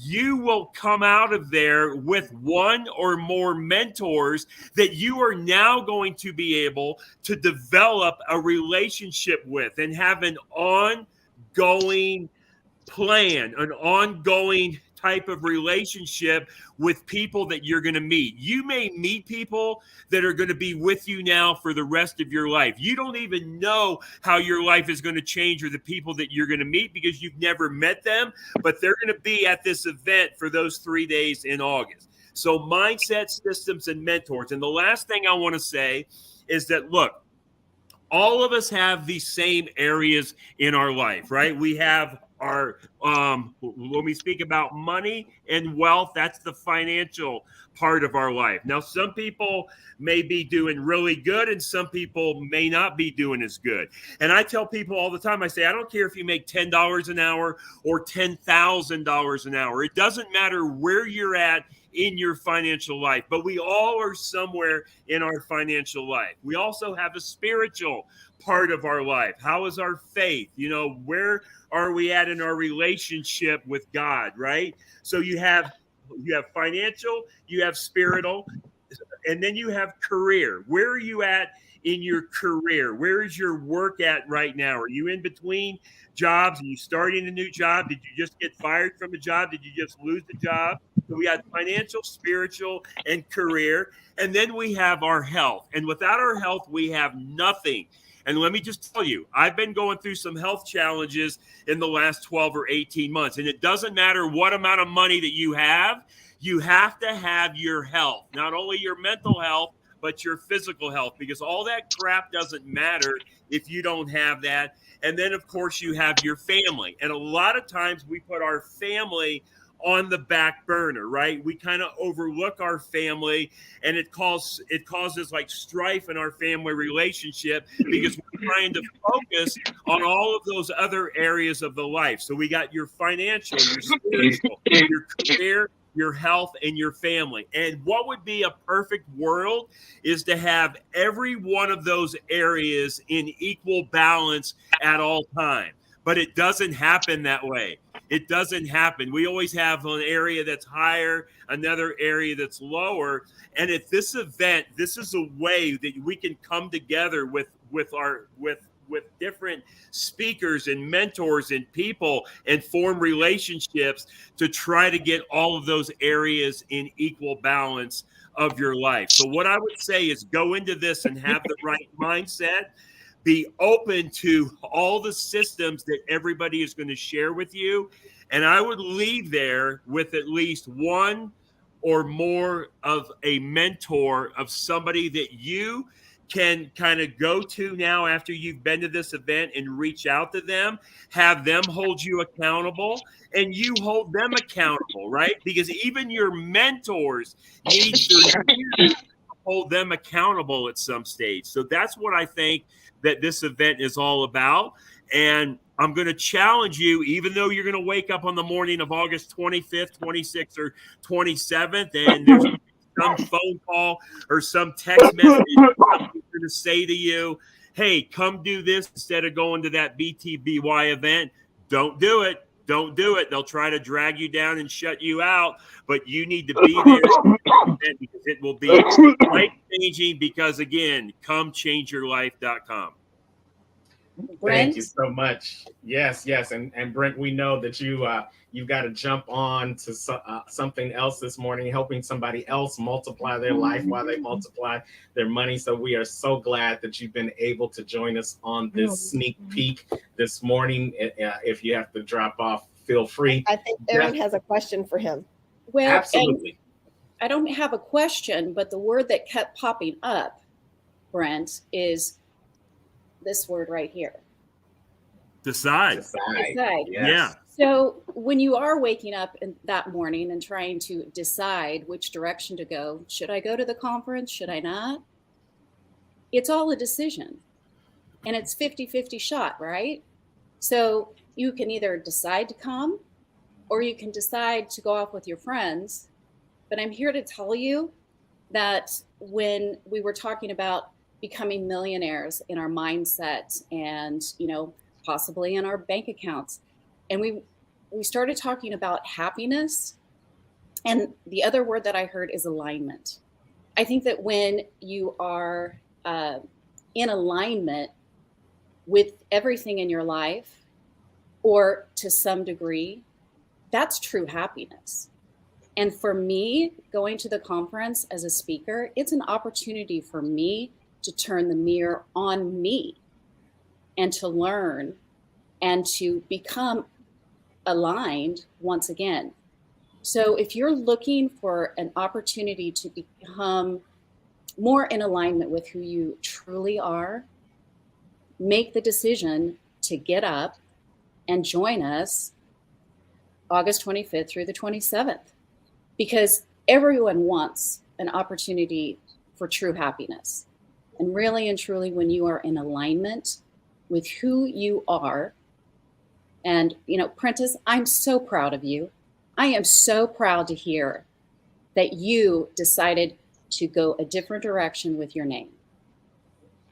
you will come out of there with one or more mentors that you are now going to be able to develop a relationship with and have an ongoing plan, an ongoing type of relationship with people that you're going to meet. You may meet people that are going to be with you now for the rest of your life. You don't even know how your life is going to change or the people that you're going to meet because you've never met them, but they're going to be at this event for those 3 days in August. So mindset, systems, and mentors. And the last thing I want to say is that, look, all of us have these same areas in our life, right? We have our, when we speak about money and wealth, that's the financial part of our life. Now, some people may be doing really good and some people may not be doing as good. And I tell people all the time, I say, I don't care if you make $10 an hour or $10,000 an hour. It doesn't matter where you're at in your financial life, but we all are somewhere in our financial life. We also have a spiritual part of our life. How is our faith? You know, where are we at in our relationship with God, right? So you have financial, you have spiritual, and then you have career. Where are you at in your career? Where is your work at right now? Are you in between jobs? Are you starting a new job? Did you just get fired from a job? Did you just lose the job? So we have financial, spiritual, and career. And then we have our health. And without our health, we have nothing. And let me just tell you, I've been going through some health challenges in the last 12 or 18 months. And it doesn't matter what amount of money that you have to have your health, not only your mental health, but your physical health, because all that crap doesn't matter if you don't have that. And then, of course, you have your family. And a lot of times we put our family on the back burner, right? We kind of overlook our family, and it causes like strife in our family relationship because we're trying to focus on all of those other areas of the life. So we got your financial, your spiritual, your career, your health, and your family. And what would be a perfect world is to have every one of those areas in equal balance at all times. But it doesn't happen that way. It doesn't happen. We always have an area that's higher, another area that's lower. And at this event, this is a way that we can come together with different speakers and mentors and people and form relationships to try to get all of those areas in equal balance of your life. So what I would say is go into this and have the right mindset. Be open to all the systems that everybody is going to share with you. And I would leave there with at least one or more of a mentor of somebody that you can kind of go to now after you've been to this event and reach out to them, have them hold you accountable, and you hold them accountable, right? Because even your mentors need to hold them accountable at some stage. So that's what I think that this event is all about. And I'm going to challenge you, even though you're going to wake up on the morning of August 25th, 26th, or 27th, and there's some phone call or some text message going to say to you, hey, come do this instead of going to that BTBY event. Don't do it. Don't do it. They'll try to drag you down and shut you out, but you need to be there because it will be life-changing because, again, comechangeyourlife.com. Brent? Thank you so much. Yes. And Brent, we know that you've got to jump on to something else this morning, helping somebody else multiply their life while they multiply their money. So we are so glad that you've been able to join us on this sneak peek this morning. If you have to drop off, feel free. I think Aaron has a question for him. Well, absolutely. I don't have a question, but the word that kept popping up, Brent, is this word right here. Decide. Decide. Yes. Yeah. So when you are waking up that morning and trying to decide which direction to go, should I go to the conference? Should I not? It's all a decision. And it's 50-50 shot, right? So you can either decide to come or you can decide to go off with your friends. But I'm here to tell you that when we were talking about becoming millionaires in our mindset and, possibly in our bank accounts, and we started talking about happiness, and the other word that I heard is alignment. I think that when you are in alignment with everything in your life, or to some degree, that's true happiness. And for me, going to the conference as a speaker, it's an opportunity for me to turn the mirror on me and to learn and to become aligned once again. So if you're looking for an opportunity to become more in alignment with who you truly are, make the decision to get up and join us August 25th through the 27th, because everyone wants an opportunity for true happiness. And really and truly, when you are in alignment with who you are, and, Prentice, I'm so proud of you. I am so proud to hear that you decided to go a different direction with your name.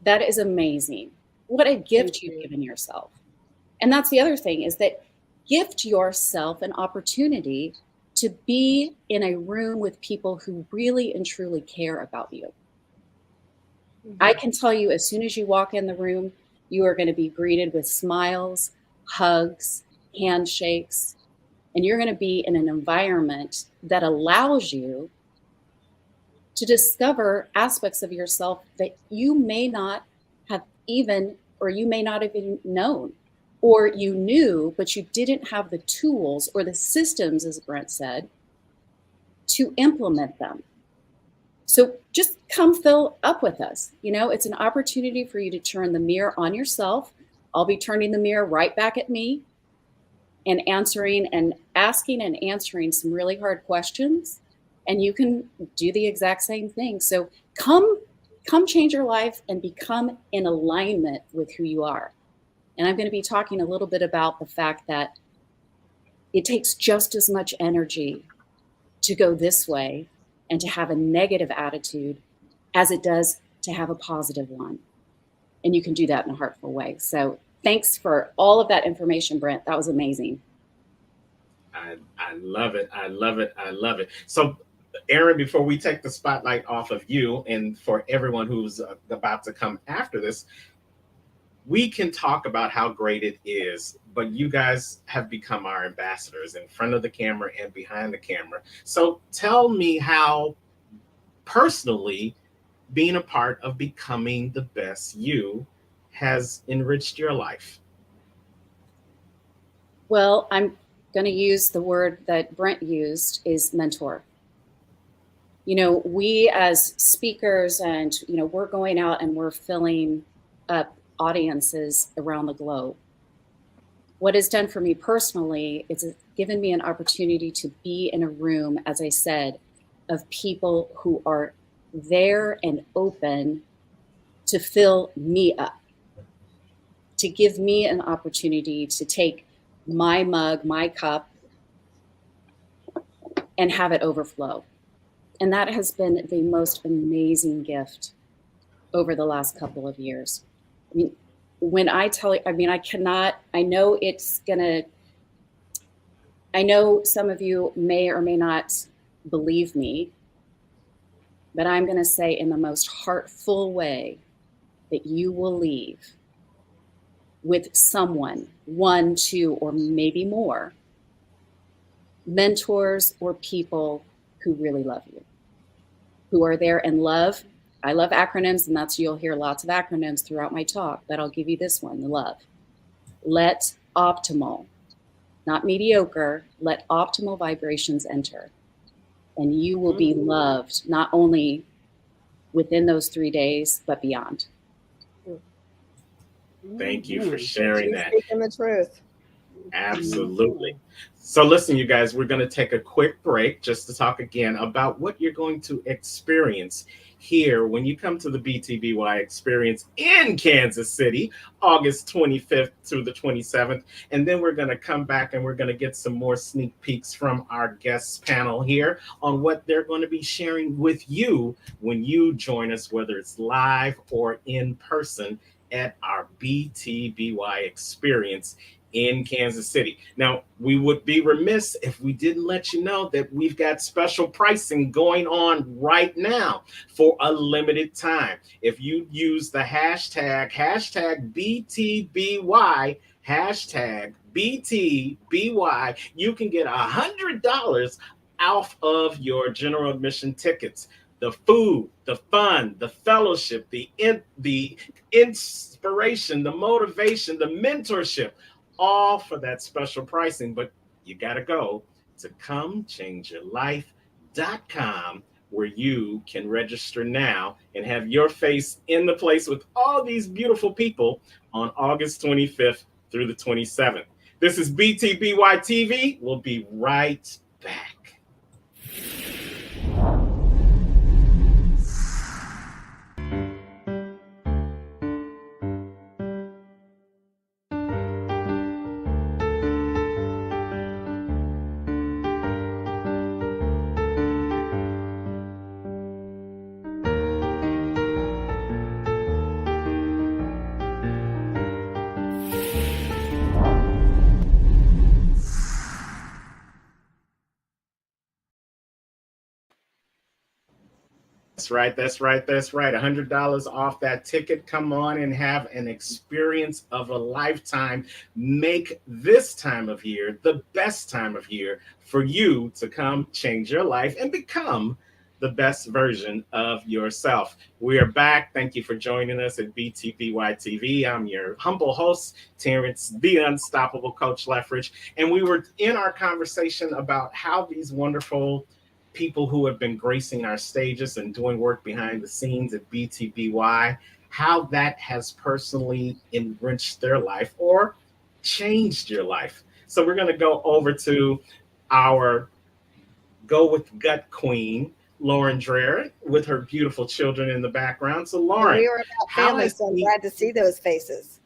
That is amazing. What a gift you've given yourself. And that's the other thing, is that gift yourself an opportunity to be in a room with people who really and truly care about you. I can tell you, as soon as you walk in the room, you are going to be greeted with smiles, hugs, handshakes, and you're going to be in an environment that allows you to discover aspects of yourself that you may not have even, or you may not have even known, or you knew, but you didn't have the tools or the systems, as Brent said, to implement them. So just come fill up with us. It's an opportunity for you to turn the mirror on yourself. I'll be turning the mirror right back at me and asking and answering some really hard questions. And you can do the exact same thing. So come change your life and become in alignment with who you are. And I'm going to be talking a little bit about the fact that it takes just as much energy to go this way and to have a negative attitude as it does to have a positive one. And you can do that in a heartful way. So thanks for all of that information, Brent. That was amazing. I love it. I love it. I love it. So, Aaron, before we take the spotlight off of you and for everyone who's about to come after this, we can talk about how great it is, but you guys have become our ambassadors in front of the camera and behind the camera. So tell me how personally being a part of becoming the best you has enriched your life. Well, I'm going to use the word that Brent used, is mentor. We as speakers and, we're going out and we're filling up audiences around the globe. What it's done for me personally is it's given me an opportunity to be in a room, as I said, of people who are there and open to fill me up, to give me an opportunity to take my mug, my cup, and have it overflow. And that has been the most amazing gift over the last couple of years. I mean, when I tell you, I know some of you may or may not believe me, but I'm going to say in the most heartful way that you will leave with someone, one, two, or maybe more, mentors or people who really love you, who are there and love. I love acronyms, and you'll hear lots of acronyms throughout my talk, but I'll give you this one, the love. Let optimal, not mediocre, let optimal vibrations enter. And you will be loved, not only within those 3 days, but beyond. Thank you for sharing that. Speaking the truth. Absolutely. So listen, you guys, we're going to take a quick break just to talk again about what you're going to experience here when you come to the BTBY experience in Kansas City, August 25th through the 27th. And then we're going to come back and we're going to get some more sneak peeks from our guests panel here on what they're going to be sharing with you when you join us, whether it's live or in person at our BTBY experience in Kansas City. Now, we would be remiss if we didn't let you know that we've got special pricing going on right now for a limited time. If you use the hashtag BTBY, hashtag BTBY, you can get $100 off of your general admission tickets. The food, the fun, the fellowship, the inspiration, the motivation, the mentorship, all for that special pricing. But you got to go to comechangeyourlife.com, where you can register now and have your face in the place with all these beautiful people on August 25th through the 27th. This is BTBY TV. We'll be right back. That's right. $100 off that ticket. Come on and have an experience of a lifetime. Make this time of year the best time of year for you to come change your life and become the best version of yourself. We are back. Thank you for joining us at BTBY TV. I'm your humble host, Terrence, the Unstoppable Coach Leffridge. And we were in our conversation about how these wonderful people who have been gracing our stages and doing work behind the scenes at BTBY, how that has personally enriched their life or changed your life. So we're going to go over to our Go with Gut Queen, Lauren Dreher, with her beautiful children in the background. So Lauren, we were about family, so I'm glad to see those faces.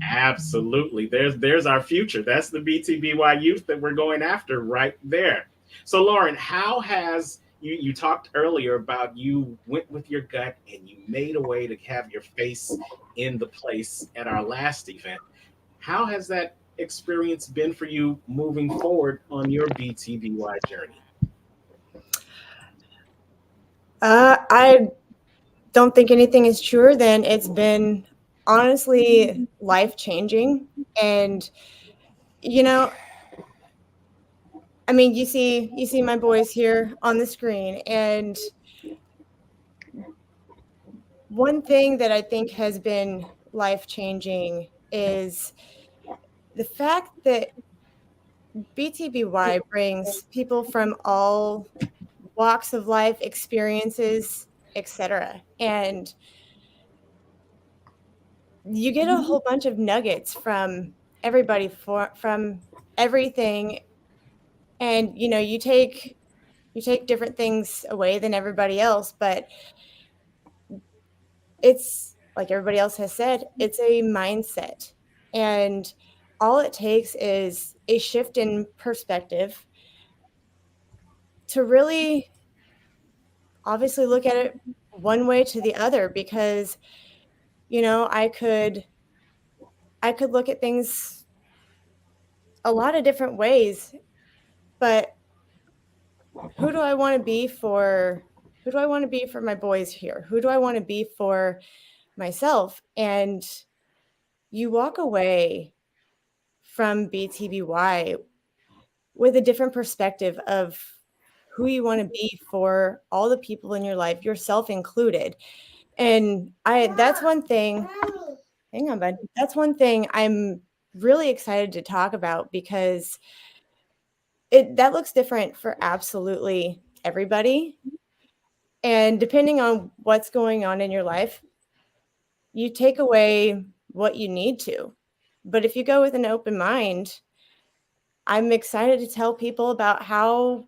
Absolutely. There's our future. That's the BTBY youth that we're going after right there. So Lauren, how has you talked earlier about you went with your gut and you made a way to have your face in the place at our last event. How has that experience been for you moving forward on your BTBY journey? I don't think anything is truer than it's been honestly life-changing. And, you know, I mean, you see my boys here on the screen, and one thing that I think has been life-changing is the fact that BTBY brings people from all walks of life, experiences, etc. And you get a whole bunch of nuggets from everybody from everything. And you take different things away than everybody else, but it's like everybody else has said, it's a mindset. And all it takes is a shift in perspective to really obviously look at it one way to the other, because I could look at things a lot of different ways, but who do I want to be for my boys here? Who do I want to be for myself? And you walk away from BTBY with a different perspective of who you want to be for all the people in your life, yourself included. And that's one thing. Hang on, bud. That's one thing I'm really excited to talk about, because that looks different for absolutely everybody. And depending on what's going on in your life, you take away what you need to. But if you go with an open mind, I'm excited to tell people about how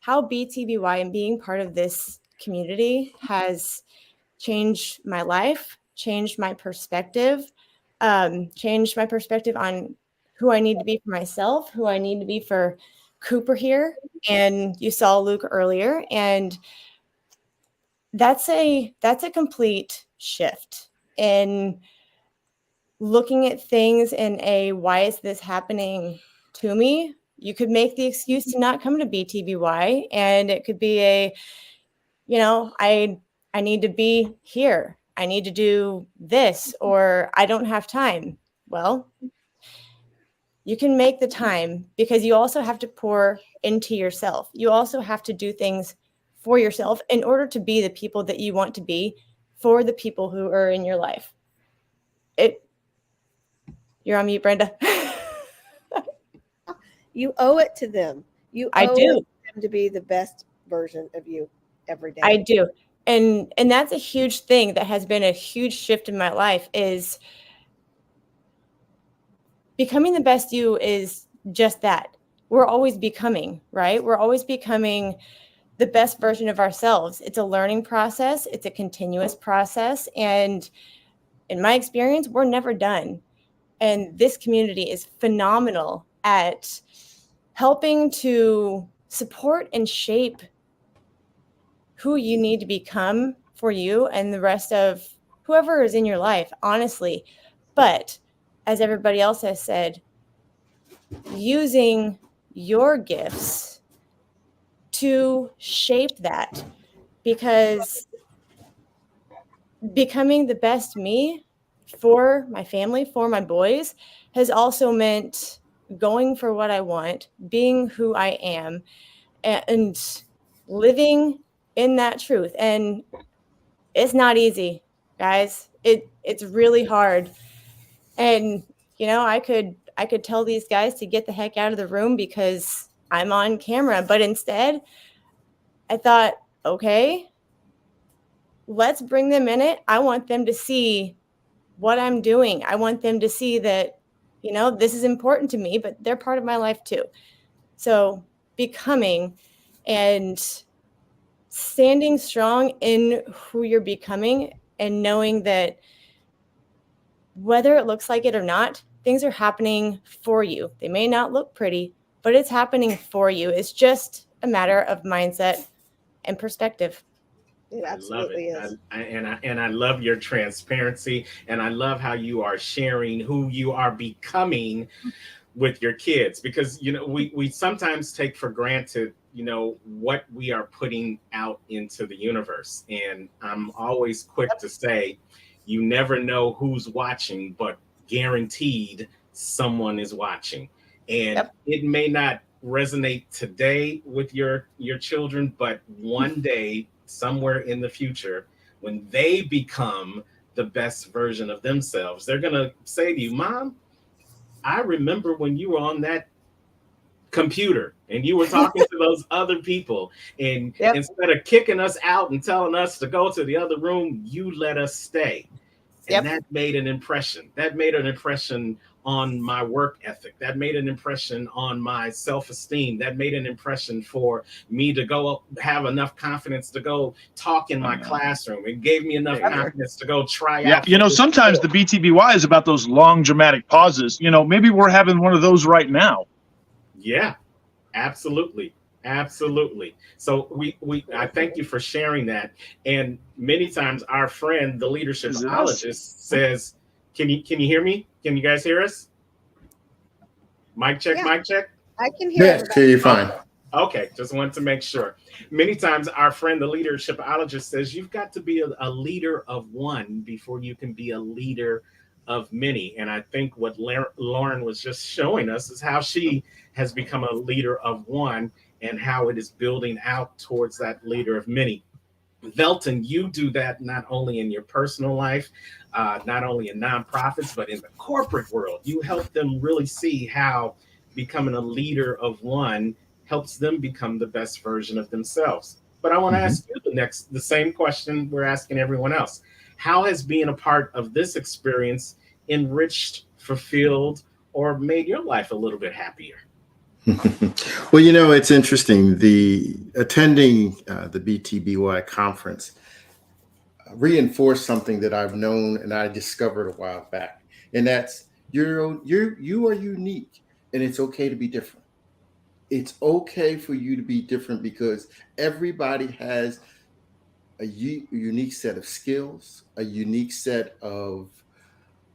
BTBY and being part of this community has changed my life, changed my perspective on who I need to be for myself, who I need to be for Cooper here. And you saw Luke earlier, and that's a complete shift in looking at things in a why is this happening to me? You could make the excuse to not come to BTBY, and it could be a, I need to be here. I need to do this, or I don't have time. Well, you can make the time, because you also have to pour into yourself. You also have to do things for yourself in order to be the people that you want to be for the people who are in your life. You're on mute, Brenda. You owe it to them. You I owe do. it to them to be the best version of you every day. I do. And that's a huge thing that has been a huge shift in my life, is becoming the best you is just that. We're always becoming, right? We're always becoming the best version of ourselves. It's a learning process. It's a continuous process. And in my experience, we're never done. And this community is phenomenal at helping to support and shape who you need to become for you and the rest of whoever is in your life, honestly. But as everybody else has said, using your gifts to shape that, because becoming the best me for my family, for my boys, has also meant going for what I want, being who I am, and living in that truth. And it's not easy, guys. It's really hard. And I could tell these guys to get the heck out of the room because I'm on camera, but instead I thought, okay, let's bring them in it. I want them to see what I'm doing. I want them to see that, this is important to me, but they're part of my life too. So becoming and standing strong in who you're becoming, and knowing that whether it looks like it or not, things are happening for you. They may not look pretty, but it's happening for you. It's just a matter of mindset and perspective. It I love it. absolutely is. And I love your transparency, and I love how you are sharing who you are becoming with your kids, because we sometimes take for granted what we are putting out into the universe. And I'm always quick to say, you never know who's watching, but guaranteed someone is watching. And Yep. it may not resonate today with your children, but one day, somewhere in the future, when they become the best version of themselves, they're going to say to you, Mom, I remember when you were on that computer and you were talking to those other people, and Yep. instead of kicking us out and telling us to go to the other room, you let us stay. And Yep. that made an impression. That made an impression on my work ethic. That made an impression on my self-esteem. That made an impression for me to go have enough confidence to go talk in my classroom. It gave me enough confidence to go try out. Sometimes the BTBY is about those long dramatic pauses. Maybe we're having one of those right now. Yeah, absolutely. Absolutely. So I thank you for sharing that. And many times our friend, the leadershipologist, says, can you hear me? Can you guys hear us? Mic check, Yeah. mic check. I can hear Yes, hear you fine. Okay, just wanted to make sure. Many times our friend, the leadershipologist, says you've got to be a leader of one before you can be a leader of many. And I think what Lauren was just showing us is how she has become a leader of one, and how it is building out towards that leader of many. Velton, you do that not only in your personal life, not only in nonprofits, but in the corporate world. You help them really see how becoming a leader of one helps them become the best version of themselves. But I want to ask you the same question we're asking everyone else. How has being a part of this experience enriched, fulfilled, or made your life a little bit happier? Well, it's interesting. The attending the BTBY conference reinforced something that I've known and I discovered a while back, and that's you are unique, and it's okay to be different. It's okay for you to be different, because everybody has a unique set of skills, a unique set of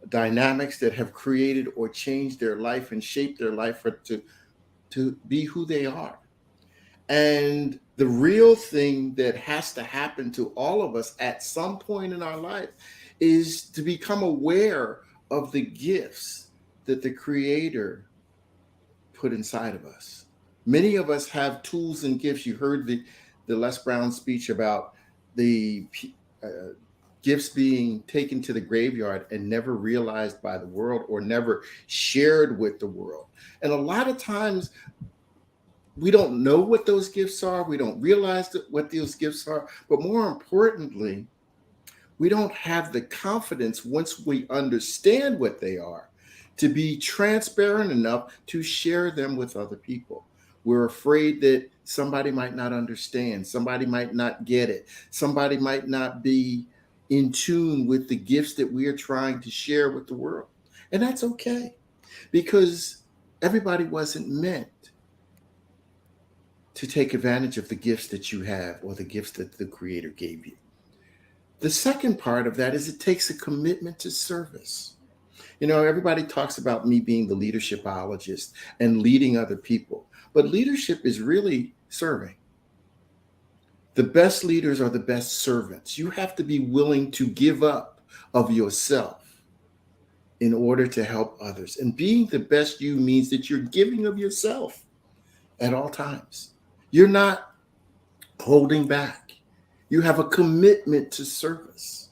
dynamics that have created or changed their life and shaped their life to be who they are. And the real thing that has to happen to all of us at some point in our life is to become aware of the gifts that the Creator put inside of us. Many of us have tools and gifts. You heard the Les Brown speech about the gifts being taken to the graveyard and never realized by the world or never shared with the world. And a lot of times we don't know what those gifts are. We don't realize what those gifts are. But more importantly, we don't have the confidence once we understand what they are to be transparent enough to share them with other people. We're afraid that somebody might not understand, somebody might not get it, somebody might not be in tune with the gifts that we are trying to share with the world. And that's okay, because everybody wasn't meant to take advantage of the gifts that you have or the gifts that the Creator gave you. The second part of that is it takes a commitment to service. You know, everybody talks about me being the leadershipologist and leading other people, but leadership is really serving. The best leaders are the best servants. You have to be willing to give up of yourself in order to help others. And being the best you means that you're giving of yourself at all times. You're not holding back. You have a commitment to service.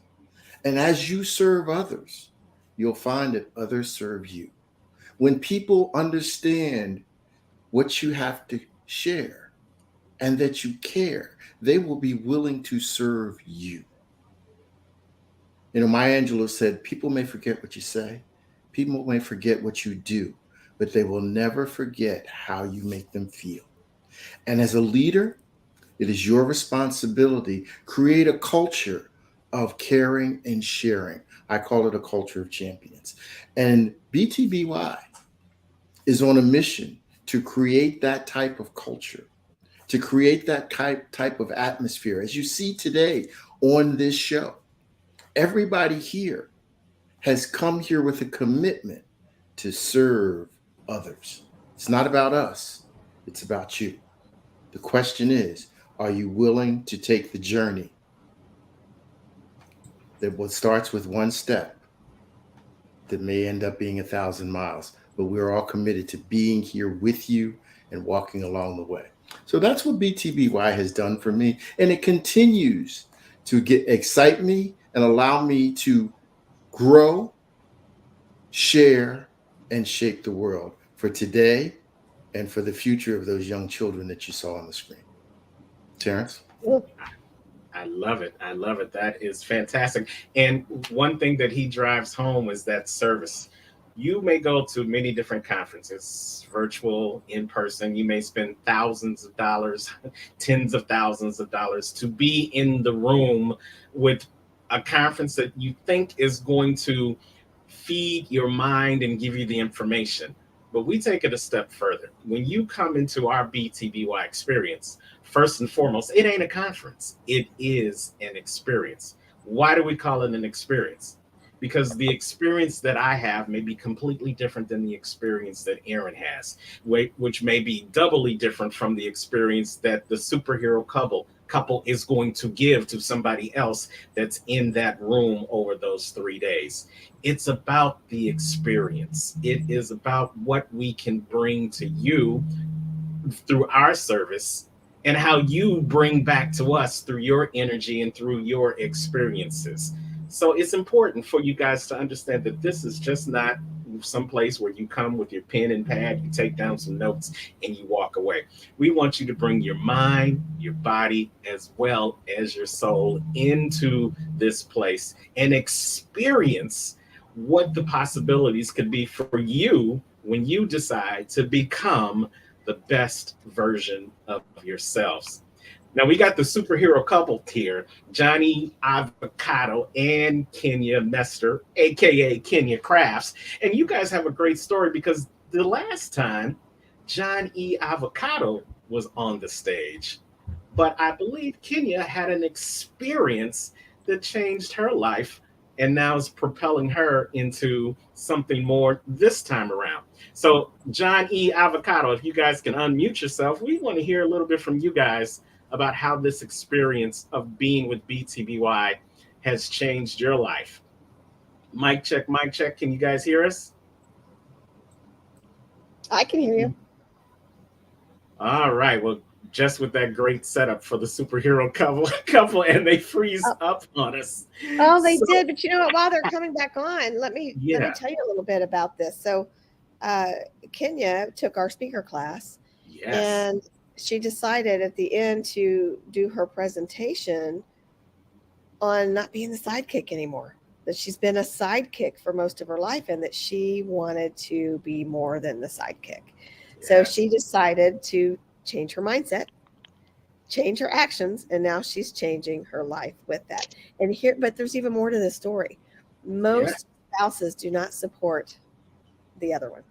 And as you serve others, you'll find that others serve you. When people understand what you have to share and that you care, they will be willing to serve you. You know, Maya Angelou said, people may forget what you say, people may forget what you do, but they will never forget how you make them feel. And as a leader, it is your responsibility. Create a culture of caring and sharing. I call it a culture of champions. And BTBY is on a mission to create that type of culture, to create that type of atmosphere. As you see today on this show, everybody here has come here with a commitment to serve others. It's not about us, it's about you. The question is, are you willing to take the journey that starts with one step that may end up being 1,000 miles? But we're all committed to being here with you and walking along the way. So that's what BTBY has done for me. And it continues to excite me and allow me to grow, share, and shape the world for today and for the future of those young children that you saw on the screen. Terrence? I love it. I love it. That is fantastic. And one thing that he drives home is that service. You may go to many different conferences, virtual, in person. You may spend thousands of dollars, tens of thousands of dollars to be in the room with a conference that you think is going to feed your mind and give you the information. But we take it a step further. When you come into our BTBY experience, first and foremost, it ain't a conference. It is an experience. Why do we call it an experience? Because the experience that I have may be completely different than the experience that Aaron has, which may be doubly different from the experience that the superhero couple is going to give to somebody else that's in that room over those 3 days. It's about the experience. It is about what we can bring to you through our service and how you bring back to us through your energy and through your experiences. So it's important for you guys to understand that this is just not some place where you come with your pen and pad, you take down some notes, and you walk away. We want you to bring your mind, your body, as well as your soul into this place and experience what the possibilities could be for you when you decide to become the best version of yourselves. Now we got the superhero couple here, Johnny Avocado and Kenya Mester, aka Kenya Crafts. And you guys have a great story because the last time John E. Avocado was on the stage, but I believe Kenya had an experience that changed her life and now is propelling her into something more this time around. So, John E. Avocado, if you guys can unmute yourself, we want to hear a little bit from you guys about how this experience of being with BTBY has changed your life. Mic check, mic check. Can you guys hear us? I can hear you. All right. Well, just with that great setup for the superhero couple, and they freeze up on us. Oh, they did. But you know what? While they're coming back on, let me tell you a little bit about this. So, Kenya took our speaker class, and she decided at the end to do her presentation on not being the sidekick anymore. That she's been a sidekick for most of her life, and that she wanted to be more than the sidekick. So she decided to change her mindset, change her actions, and now she's changing her life with that. And here, but there's even more to this story. Most spouses do not support the other one.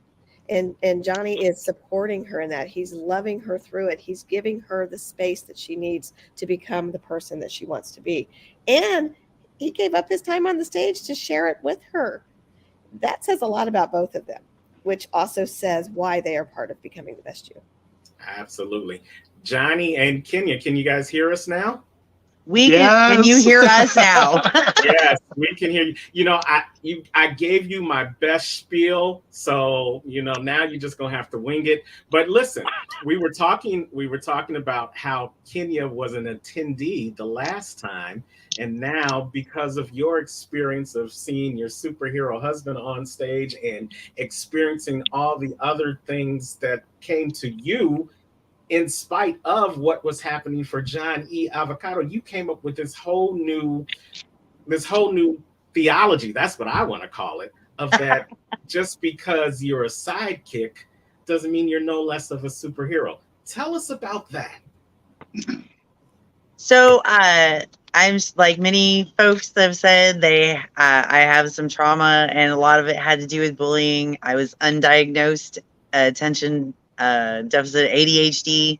And Johnny is supporting her in that. He's loving her through it. He's giving her the space that she needs to become the person that she wants to be. And he gave up his time on the stage to share it with her. That says a lot about both of them, which also says why they are part of becoming the best you. Absolutely. Johnny and Kenya, can you guys hear us now? We can you hear us now? Yes, we can hear you. You know, I gave you my best spiel, so now you're just gonna have to wing it. But listen, we were talking about how Kenya was an attendee the last time, and now because of your experience of seeing your superhero husband on stage and experiencing all the other things that came to you in spite of what was happening for John E. Avocado, you came up with this whole new theology, that's what I want to call it, of that just because you're a sidekick doesn't mean you're no less of a superhero. Tell us about that. So I'm like many folks have said, I have some trauma, and a lot of it had to do with bullying. I was undiagnosed attention deficit ADHD.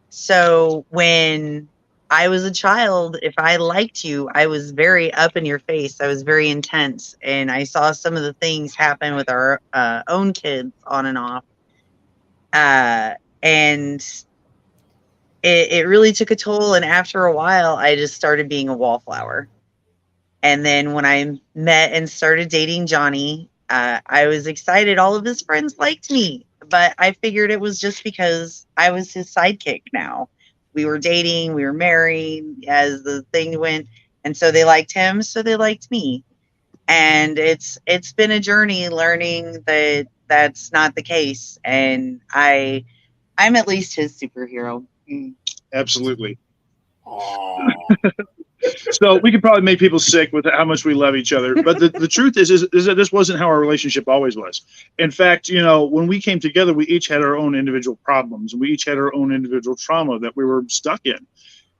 So when I was a child, if I liked you, I was very up in your face. I was very intense, and I saw some of the things happen with our own kids on and off. And it really took a toll. And after a while, I just started being a wallflower. And then when I met and started dating Johnny, I was excited. All of his friends liked me, but I figured it was just because I was his sidekick now. We were dating, we were married as the thing went. And so they liked him, so they liked me. And it's been a journey learning that that's not the case. And I'm at least his superhero. Absolutely. So we could probably make people sick with how much we love each other. But the truth is that this wasn't how our relationship always was. In fact, when we came together, we each had our own individual problems. We each had our own individual trauma that we were stuck in.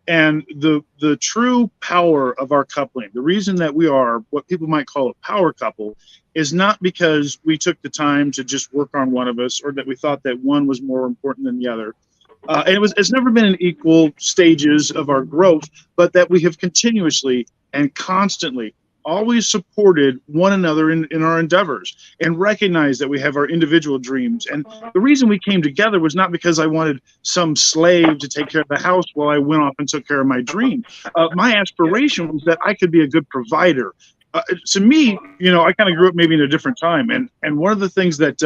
And the true power of our coupling, the reason that we are what people might call a power couple, is not because we took the time to just work on one of us, or that we thought that one was more important than the other. And it's never been in equal stages of our growth, but that we have continuously and constantly always supported one another in our endeavors, and recognized that we have our individual dreams. And the reason we came together was not because I wanted some slave to take care of the house while I went off and took care of my dream. My aspiration was that I could be a good provider. To me, I kind of grew up maybe in a different time. And one of the things that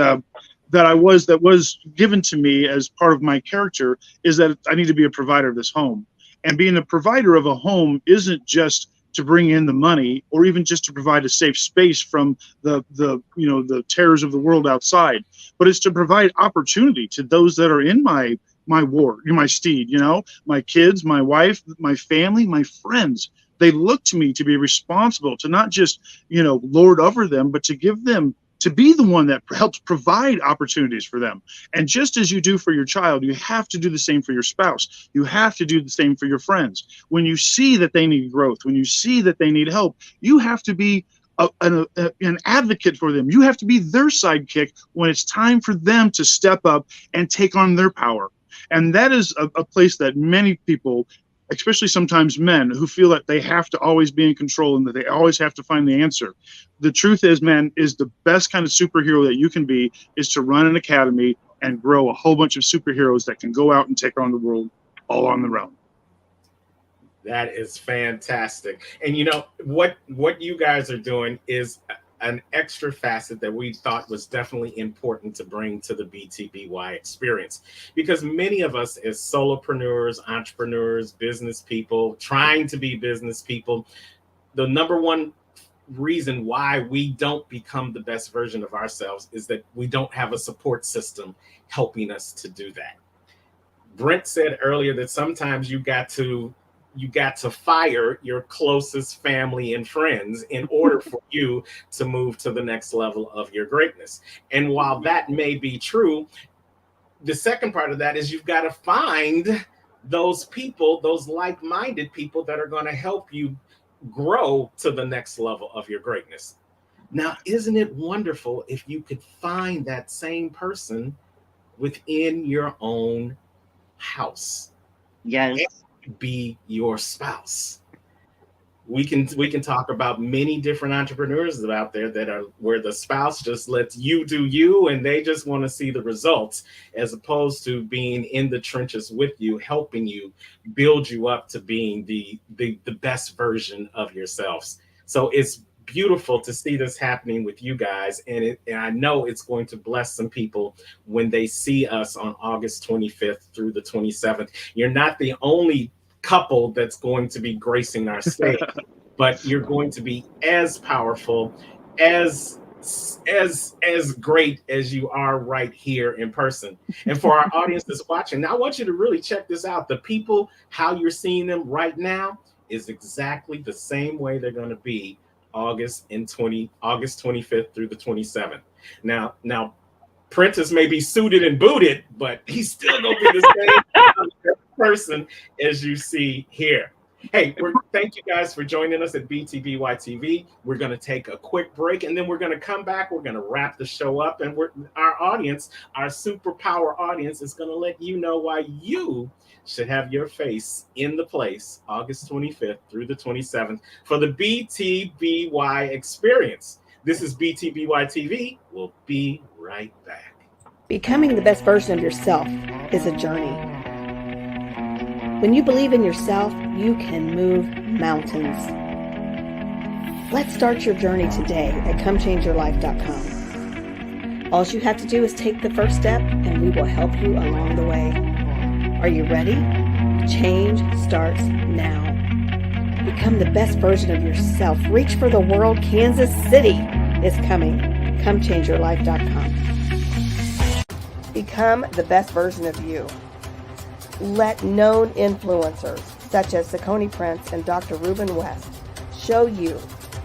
was given to me as part of my character is that I need to be a provider of this home. And being a provider of a home isn't just to bring in the money, or even just to provide a safe space from the terrors of the world outside, but it's to provide opportunity to those that are in my ward, my steed, my kids, my wife, my family, my friends. They look to me to be responsible, to not just, lord over them, but to give them, to be the one that helps provide opportunities for them. And just as you do for your child, you have to do the same for your spouse. You have to do the same for your friends. When you see that they need growth, when you see that they need help, you have to be an advocate for them. You have to be their sidekick when it's time for them to step up and take on their power. And that is a place that many people especially sometimes men who feel that they have to always be in control and that they always have to find the answer. The truth is, man, is the best kind of superhero that you can be is to run an academy and grow a whole bunch of superheroes that can go out and take on the world all on their own. That is fantastic. And you know what you guys are doing is an extra facet that we thought was definitely important to bring to the BTBY experience, because many of us as solopreneurs, entrepreneurs, business people, trying to be business people, the number one reason why we don't become the best version of ourselves is that we don't have a support system helping us to do that. Brent said earlier that sometimes you got to fire your closest family and friends in order for you to move to the next level of your greatness. And while that may be true, the second part of that is you've got to find those people, those like-minded people that are going to help you grow to the next level of your greatness. Now, isn't it wonderful if you could find that same person within your own house? Yes. Be your spouse. We can talk about many different entrepreneurs out there that are where the spouse just lets you do you and they just want to see the results, as opposed to being in the trenches with you, helping you build you up to being the best version of yourselves. So it's beautiful to see this happening with you guys, and I know it's going to bless some people when they see us on August 25th through the 27th. You're not the only couple that's going to be gracing our stage, but you're going to be as powerful, as great as you are right here in person. And for our audience that's watching, now I want you to really check this out. The people, how you're seeing them right now is exactly the same way they're going to be August 25th through the 27th. Now Prentice may be suited and booted, but he's still gonna be the same person as you see here. Hey, thank you guys for joining us at BTBY TV. We're going to take a quick break, and then we're going to come back. We're going to wrap the show up, and our audience, our superpower audience, is going to let you know why you should have your face in the place August 25th through the 27th for the BTBY experience. This is BTBY TV. We'll be right back. Becoming the best version of yourself is a journey. When you believe in yourself, you can move mountains. Let's start your journey today at ComeChangeYourLife.com. All you have to do is take the first step, and we will help you along the way. Are you ready? Change starts now. Become the best version of yourself. Reach for the world. Kansas City is coming. ComeChangeYourLife.com. Become the best version of you. Let known influencers such as Saucony Prince and Dr. Ruben West show you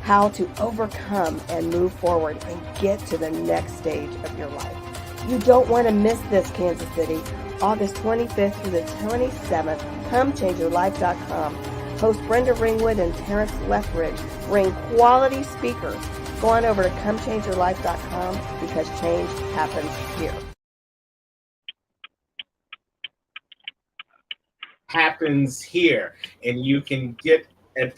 how to overcome and move forward and get to the next stage of your life. You don't want to miss this, Kansas City. August 25th through the 27th, ComeChangeYourLife.com. Host Brenda Ringwood and Terrence Lethbridge bring quality speakers. Go on over to ComeChangeYourLife.com because change happens here. Happens here, and you can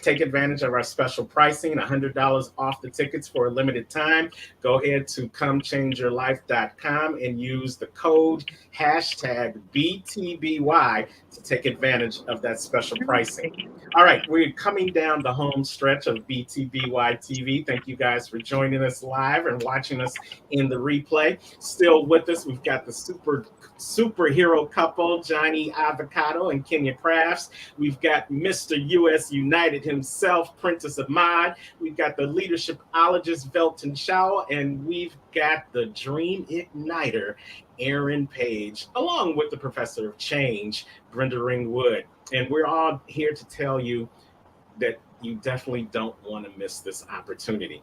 take advantage of our special pricing, $100 off the tickets for a limited time. Go ahead to ComeChangeYourLife.com and use the code #BTBY to take advantage of that special pricing. All right, we're coming down the home stretch of BTBY TV. Thank you guys for joining us live and watching us in the replay. Still with us, we've got the superhero couple, Johnny Avocado and Kenya Crafts. We've got Mr. US United himself, Prentice Ahmad. We've got the leadershipologist, Velton Shaw, and we've got the dream igniter, Aaron Page, along with the professor of change, Brenda Ringwood. And we're all here to tell you that you definitely don't want to miss this opportunity.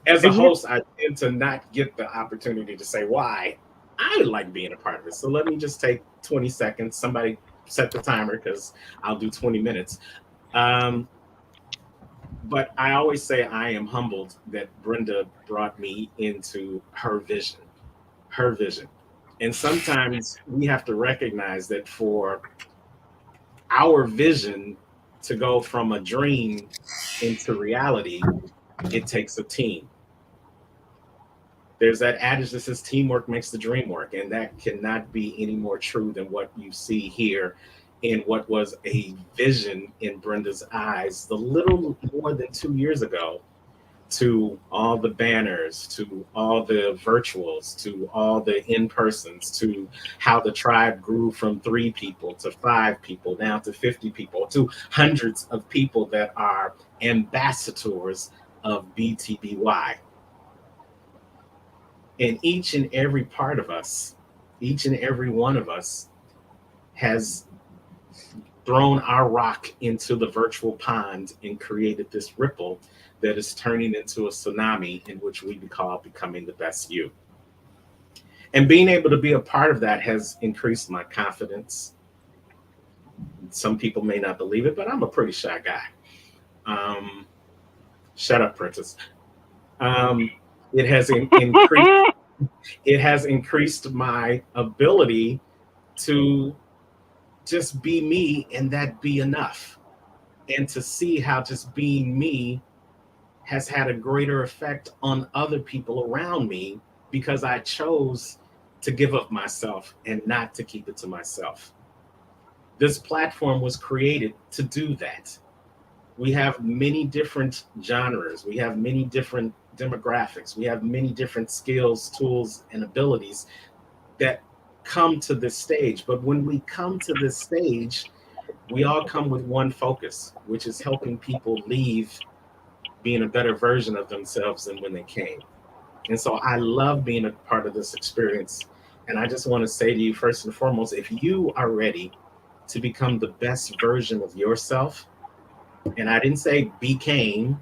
As a host, I tend to not get the opportunity to say why I like being a part of it. So let me just take 20 seconds. Somebody set the timer because I'll do 20 minutes. But I always say I am humbled that Brenda brought me into her vision. And sometimes we have to recognize that for our vision to go from a dream into reality, it takes a team. There's that adage that says teamwork makes the dream work, and that cannot be any more true than what you see here in what was a vision in Brenda's eyes the little more than 2 years ago, to all the banners, to all the virtuals, to all the in-persons, to how the tribe grew from 3 people to 5 people, down to 50 people, to hundreds of people that are ambassadors of BTBY. And each and every part of us, each and every one of us has thrown our rock into the virtual pond and created this ripple that is turning into a tsunami in which we call becoming the best you. And being able to be a part of that has increased my confidence. Some people may not believe it, but I'm a pretty shy guy. Shut up, Princess. It has increased. It has increased my ability to just be me and that be enough, and to see how just being me has had a greater effect on other people around me because I chose to give up myself and not to keep it to myself. This platform was created to do that. We have many different genres, we have many different demographics, we have many different skills, tools, and abilities that come to this stage. But when we come to this stage, we all come with one focus, which is helping people leave being a better version of themselves than when they came. And so I love being a part of this experience. And I just want to say to you, first and foremost, if you are ready to become the best version of yourself, and I didn't say became,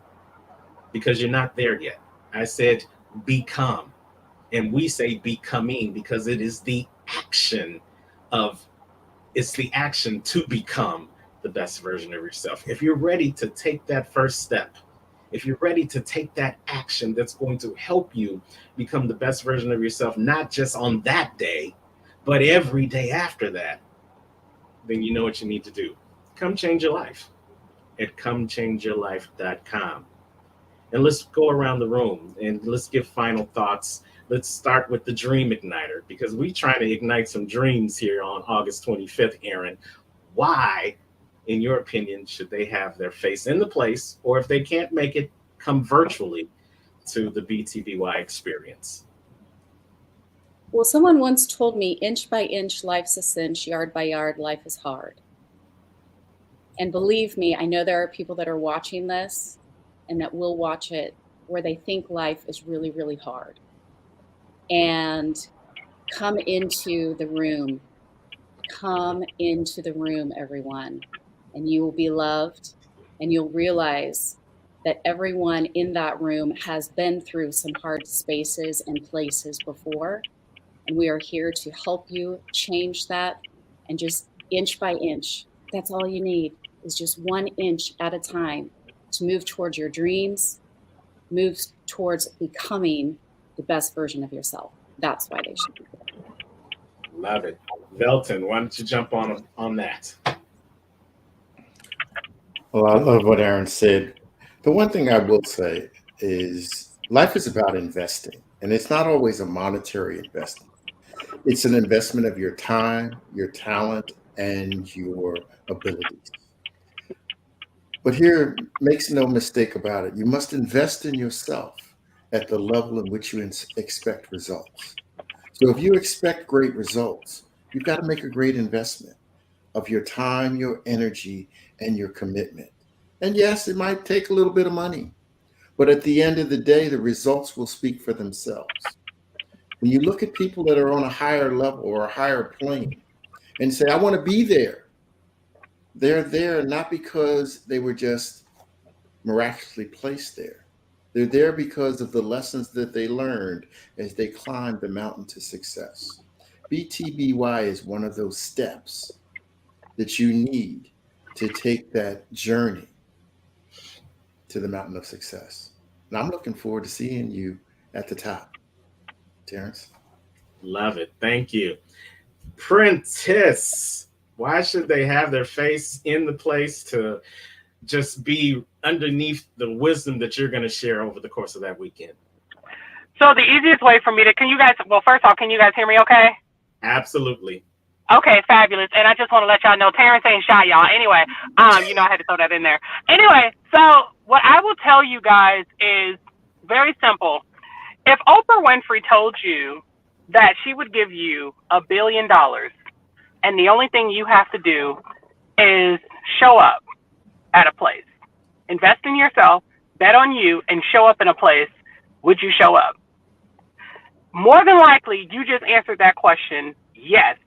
because you're not there yet. I said become. And we say becoming because it is the action of, it's the action to become the best version of yourself. If you're ready to take that first step, if you're ready to take that action that's going to help you become the best version of yourself, not just on that day, but every day after that, then you know what you need to do. Come change your life at comechangeyourlife.com. And let's go around the room and let's give final thoughts. Let's start with the Dream Igniter, because we're trying to ignite some dreams here on August 25th, Aaron. Why, in your opinion, should they have their face in the place, or if they can't make it, come virtually to the BTBY experience? Well, someone once told me, inch by inch, life's a cinch, yard by yard, life is hard. And believe me, I know there are people that are watching this and that will watch it where they think life is really, really hard. And come into the room. Come into the room, everyone, and you will be loved, and you'll realize that everyone in that room has been through some hard spaces and places before, and we are here to help you change that. And just inch by inch, that's all you need, is just 1 inch at a time to move towards your dreams, move towards becoming the best version of yourself. That's why they should be there. Love it. Velton, why don't you jump on that? Well, I love what Aaron said. The one thing I will say is life is about investing, and it's not always a monetary investment. It's an investment of your time, your talent, and your abilities. But here, makes no mistake about it, you must invest in yourself at the level in which you expect results. So if you expect great results, you've got to make a great investment of your time, your energy, and your commitment. And yes, it might take a little bit of money, but at the end of the day, the results will speak for themselves. When you look at people that are on a higher level or a higher plane and say, I want to be there, they're there not because they were just miraculously placed there. They're there because of the lessons that they learned as they climbed the mountain to success. BTBY is one of those steps that you need to take that journey to the mountain of success. And I'm looking forward to seeing you at the top, Terrence. Love it. Thank you. Prentice, Why should they have their face in the place to just be underneath the wisdom that you're going to share over the course of that weekend? So the easiest way for me to, first off, can you guys hear me okay? Absolutely. Okay, fabulous. And I just want to let y'all know, Terrence ain't shy, y'all. Anyway, I had to throw that in there. Anyway, so what I will tell you guys is very simple. If Oprah Winfrey told you that she would give you $1 billion and the only thing you have to do is show up at a place, invest in yourself, bet on you, and show up in a place, would you show up? More than likely, you just answered that question, yes.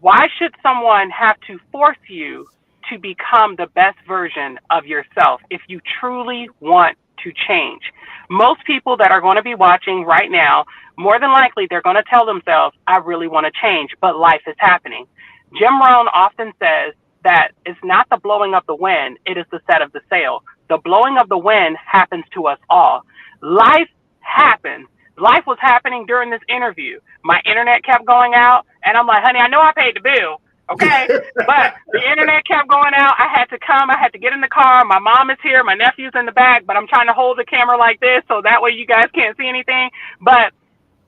Why should someone have to force you to become the best version of yourself if you truly want to change? Most people that are going to be watching right now, more than likely, they're going to tell themselves, I really want to change, but life is happening. Jim Rohn often says that it's not the blowing of the wind, it is the set of the sail. The blowing of the wind happens to us all. Life happens. Life was happening during this interview. My internet kept going out, and I'm like, honey, I know I paid the bill, okay? But the internet kept going out. I had to come. I had to get in the car. My mom is here. My nephew's in the back, but I'm trying to hold the camera like this so that way you guys can't see anything. But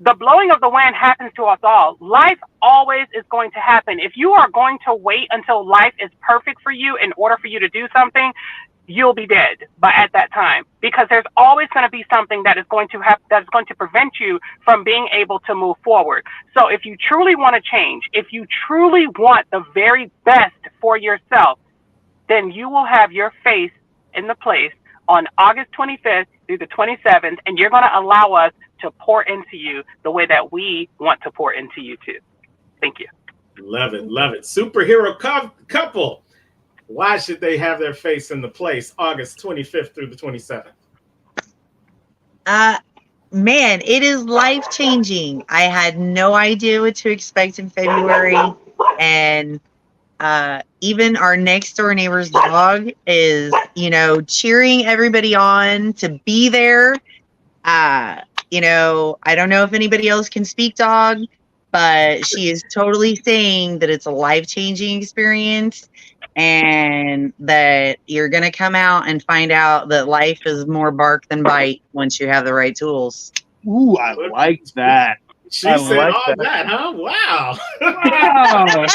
the blowing of the wind happens to us all. Life always is going to happen. If you are going to wait until life is perfect for you in order for you to do something, you'll be dead at that time, because there's always going to be something that is going to that's going to prevent you from being able to move forward. So if you truly want to change, if you truly want the very best for yourself, then you will have your face in the place on August 25th through the 27th, and you're going to allow us to pour into you the way that we want to pour into you too. Thank you. Love it. Love it. Superhero couple. Why should they have their face in the place August 25th through the 27th? Man, it is life-changing. I had no idea what to expect in February. And even our next door neighbor's dog is, cheering everybody on to be there. I don't know if anybody else can speak dog, but she is totally saying that it's a life-changing experience, and that you're going to come out and find out that life is more bark than bite once you have the right tools. Ooh, I like that. She said like all that, huh? Wow. Wow.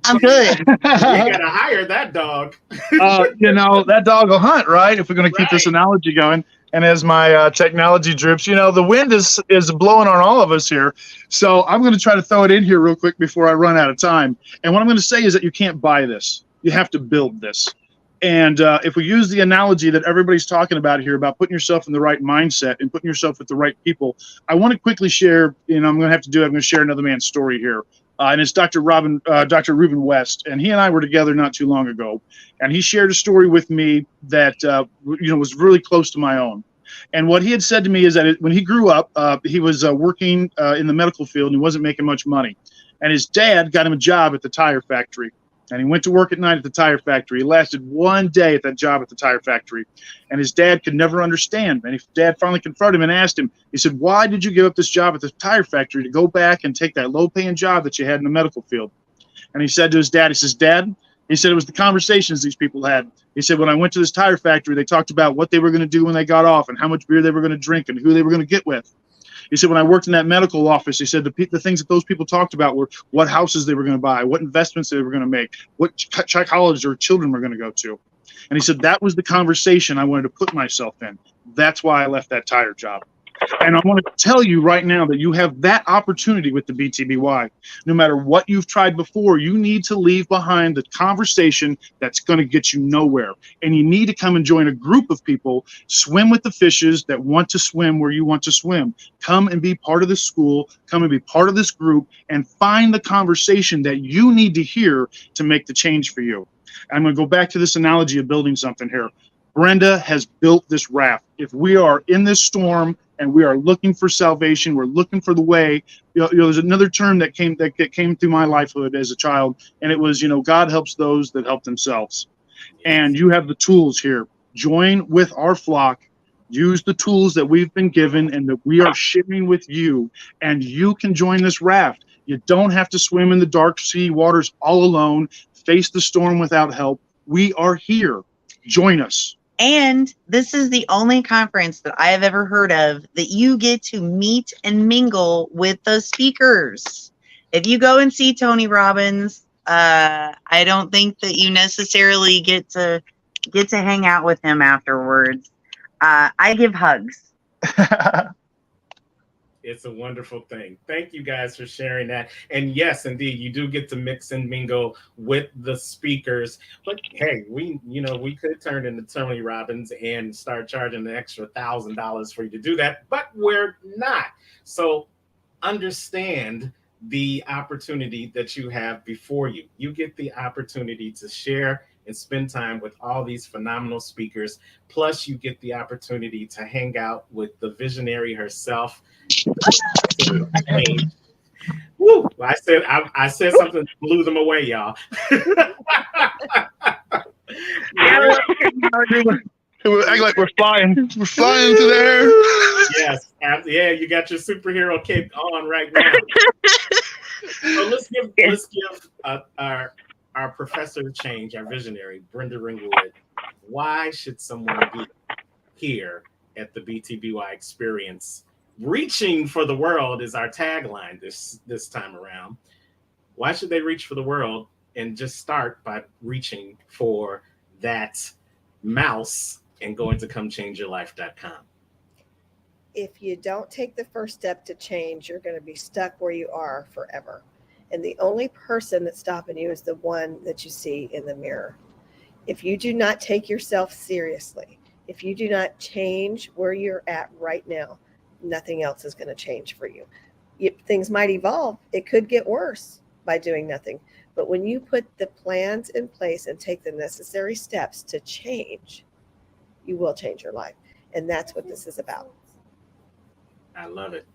I'm good. You gotta hire that dog. That dog will hunt, right? If we're going to keep this analogy going. And as my technology drips, the wind is blowing on all of us here. So I'm going to try to throw it in here real quick before I run out of time. And what I'm going to say is that you can't buy this. You have to build this. And if we use the analogy that everybody's talking about here about putting yourself in the right mindset and putting yourself with the right people, I want to quickly share, I'm going to share another man's story here. And it's Dr. Reuben West. And he and I were together not too long ago. And he shared a story with me that, was really close to my own. And what he had said to me is that when he grew up, he was working in the medical field and he wasn't making much money. And his dad got him a job at the tire factory. And he went to work at night at the tire factory. He lasted one day at that job at the tire factory. And his dad could never understand. And his dad finally confronted him and asked him, he said, why did you give up this job at the tire factory to go back and take that low-paying job that you had in the medical field? And he said to his dad, he says, Dad, he said, it was the conversations these people had. He said, when I went to this tire factory, they talked about what they were going to do when they got off and how much beer they were going to drink and who they were going to get with. He said, when I worked in that medical office, he said, the things that those people talked about were what houses they were going to buy, what investments they were going to make, what college their children were going to go to. And he said, that was the conversation I wanted to put myself in. That's why I left that tire job. And I want to tell you right now that you have that opportunity with the BTBY. No matter what you've tried before, you need to leave behind the conversation that's going to get you nowhere. And you need to come and join a group of people, swim with the fishes that want to swim where you want to swim. Come and be part of this school, come and be part of this group, and find the conversation that you need to hear to make the change for you. I'm going to go back to this analogy of building something here. Brenda has built this raft. If we are in this storm and we are looking for salvation, we're looking for the way. There's another term that came through my lifehood as a child, and it was, God helps those that help themselves. And you have the tools here. Join with our flock. Use the tools that we've been given and that we are sharing with you, and you can join this raft. You don't have to swim in the dark sea waters all alone, face the storm without help. We are here. Join us. And this is the only conference that I have ever heard of that you get to meet and mingle with the speakers. If you go and see Tony Robbins, I don't think that you necessarily get to hang out with him afterwards. I give hugs. It's a wonderful thing. Thank you guys for sharing that. And yes, indeed, you do get to mix and mingle with the speakers. But hey, we could turn into Tony Robbins and start charging an extra $1,000 for you to do that, but we're not. So understand the opportunity that you have before you. You get the opportunity to share and spend time with all these phenomenal speakers. Plus, you get the opportunity to hang out with the visionary herself. Woo, I said something to blew them away, y'all. We're acting like we're flying. We're flying through the air. Yes, yeah, you got your superhero cape on right now. So let's give our professor of change, our visionary, Brenda Ringwood. Why should someone be here at the BTBY experience? Reaching for the world is our tagline this time around. Why should they reach for the world? And just start by reaching for that mouse and going to comechangeyourlife.com. If you don't take the first step to change, you're going to be stuck where you are forever. And the only person that's stopping you is the one that you see in the mirror. If you do not take yourself seriously, if you do not change where you're at right now, nothing else is going to change for you. Things might evolve. It could get worse by doing nothing. But when you put the plans in place and take the necessary steps to change, you will change your life. And that's what this is about. I love it.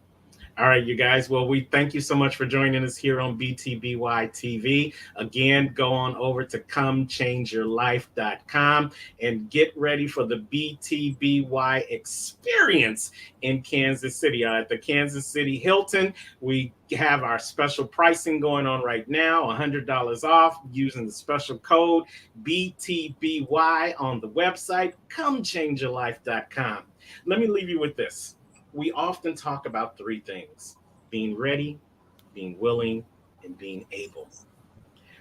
All right, you guys. Well, we thank you so much for joining us here on BTBY TV. Again, go on over to comechangeyourlife.com and get ready for the BTBY experience in Kansas City. At the Kansas City Hilton, we have our special pricing going on right now, $100 off using the special code BTBY on the website, comechangeyourlife.com. Let me leave you with this. We often talk about three things: being ready, being willing, and being able.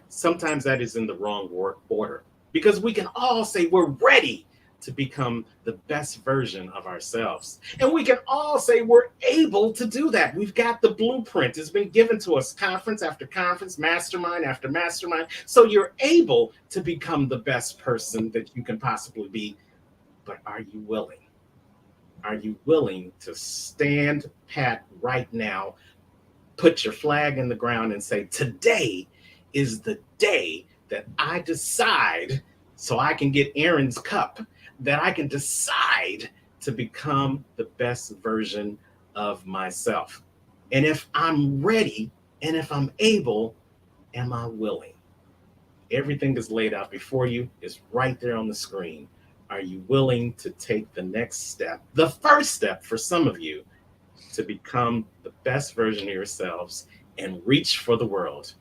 Sometimes that is in the wrong order, because we can all say we're ready to become the best version of ourselves. And we can all say we're able to do that. We've got the blueprint. It's been given to us conference after conference, mastermind after mastermind. So you're able to become the best person that you can possibly be. But are you willing? Are you willing to stand pat right now, put your flag in the ground and say, today is the day that I decide, so I can get Aaron's cup, that I can decide to become the best version of myself? And if I'm ready and if I'm able, am I willing? Everything is laid out before you. It's right there on the screen. Are you willing to take the next step, the first step for some of you, to become the best version of yourselves and reach for the world?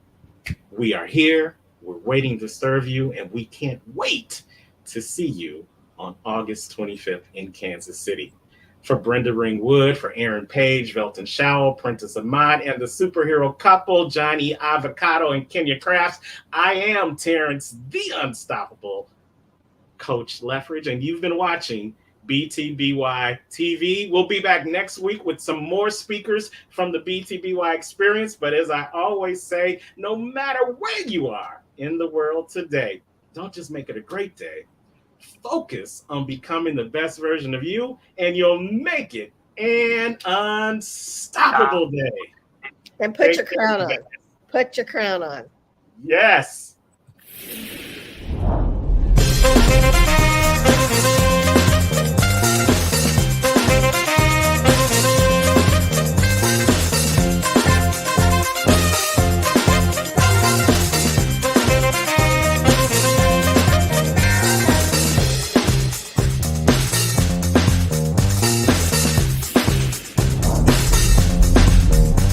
We are here. We're waiting to serve you, and we can't wait to see you on August 25th in Kansas City. For Brenda Ringwood, for Aaron Page, Velton Showell, Prentice Ahmad, and the superhero couple, Johnny Avocado and Kenya Crafts, I am Terrence, the Unstoppable Coach Leffridge, and you've been watching BTBY TV. We'll be back next week with some more speakers from the BTBY experience. But as I always say, no matter where you are in the world today, don't just make it a great day. Focus on becoming the best version of you, and you'll make it an unstoppable day. And put your crown on. Put your crown on. Yes.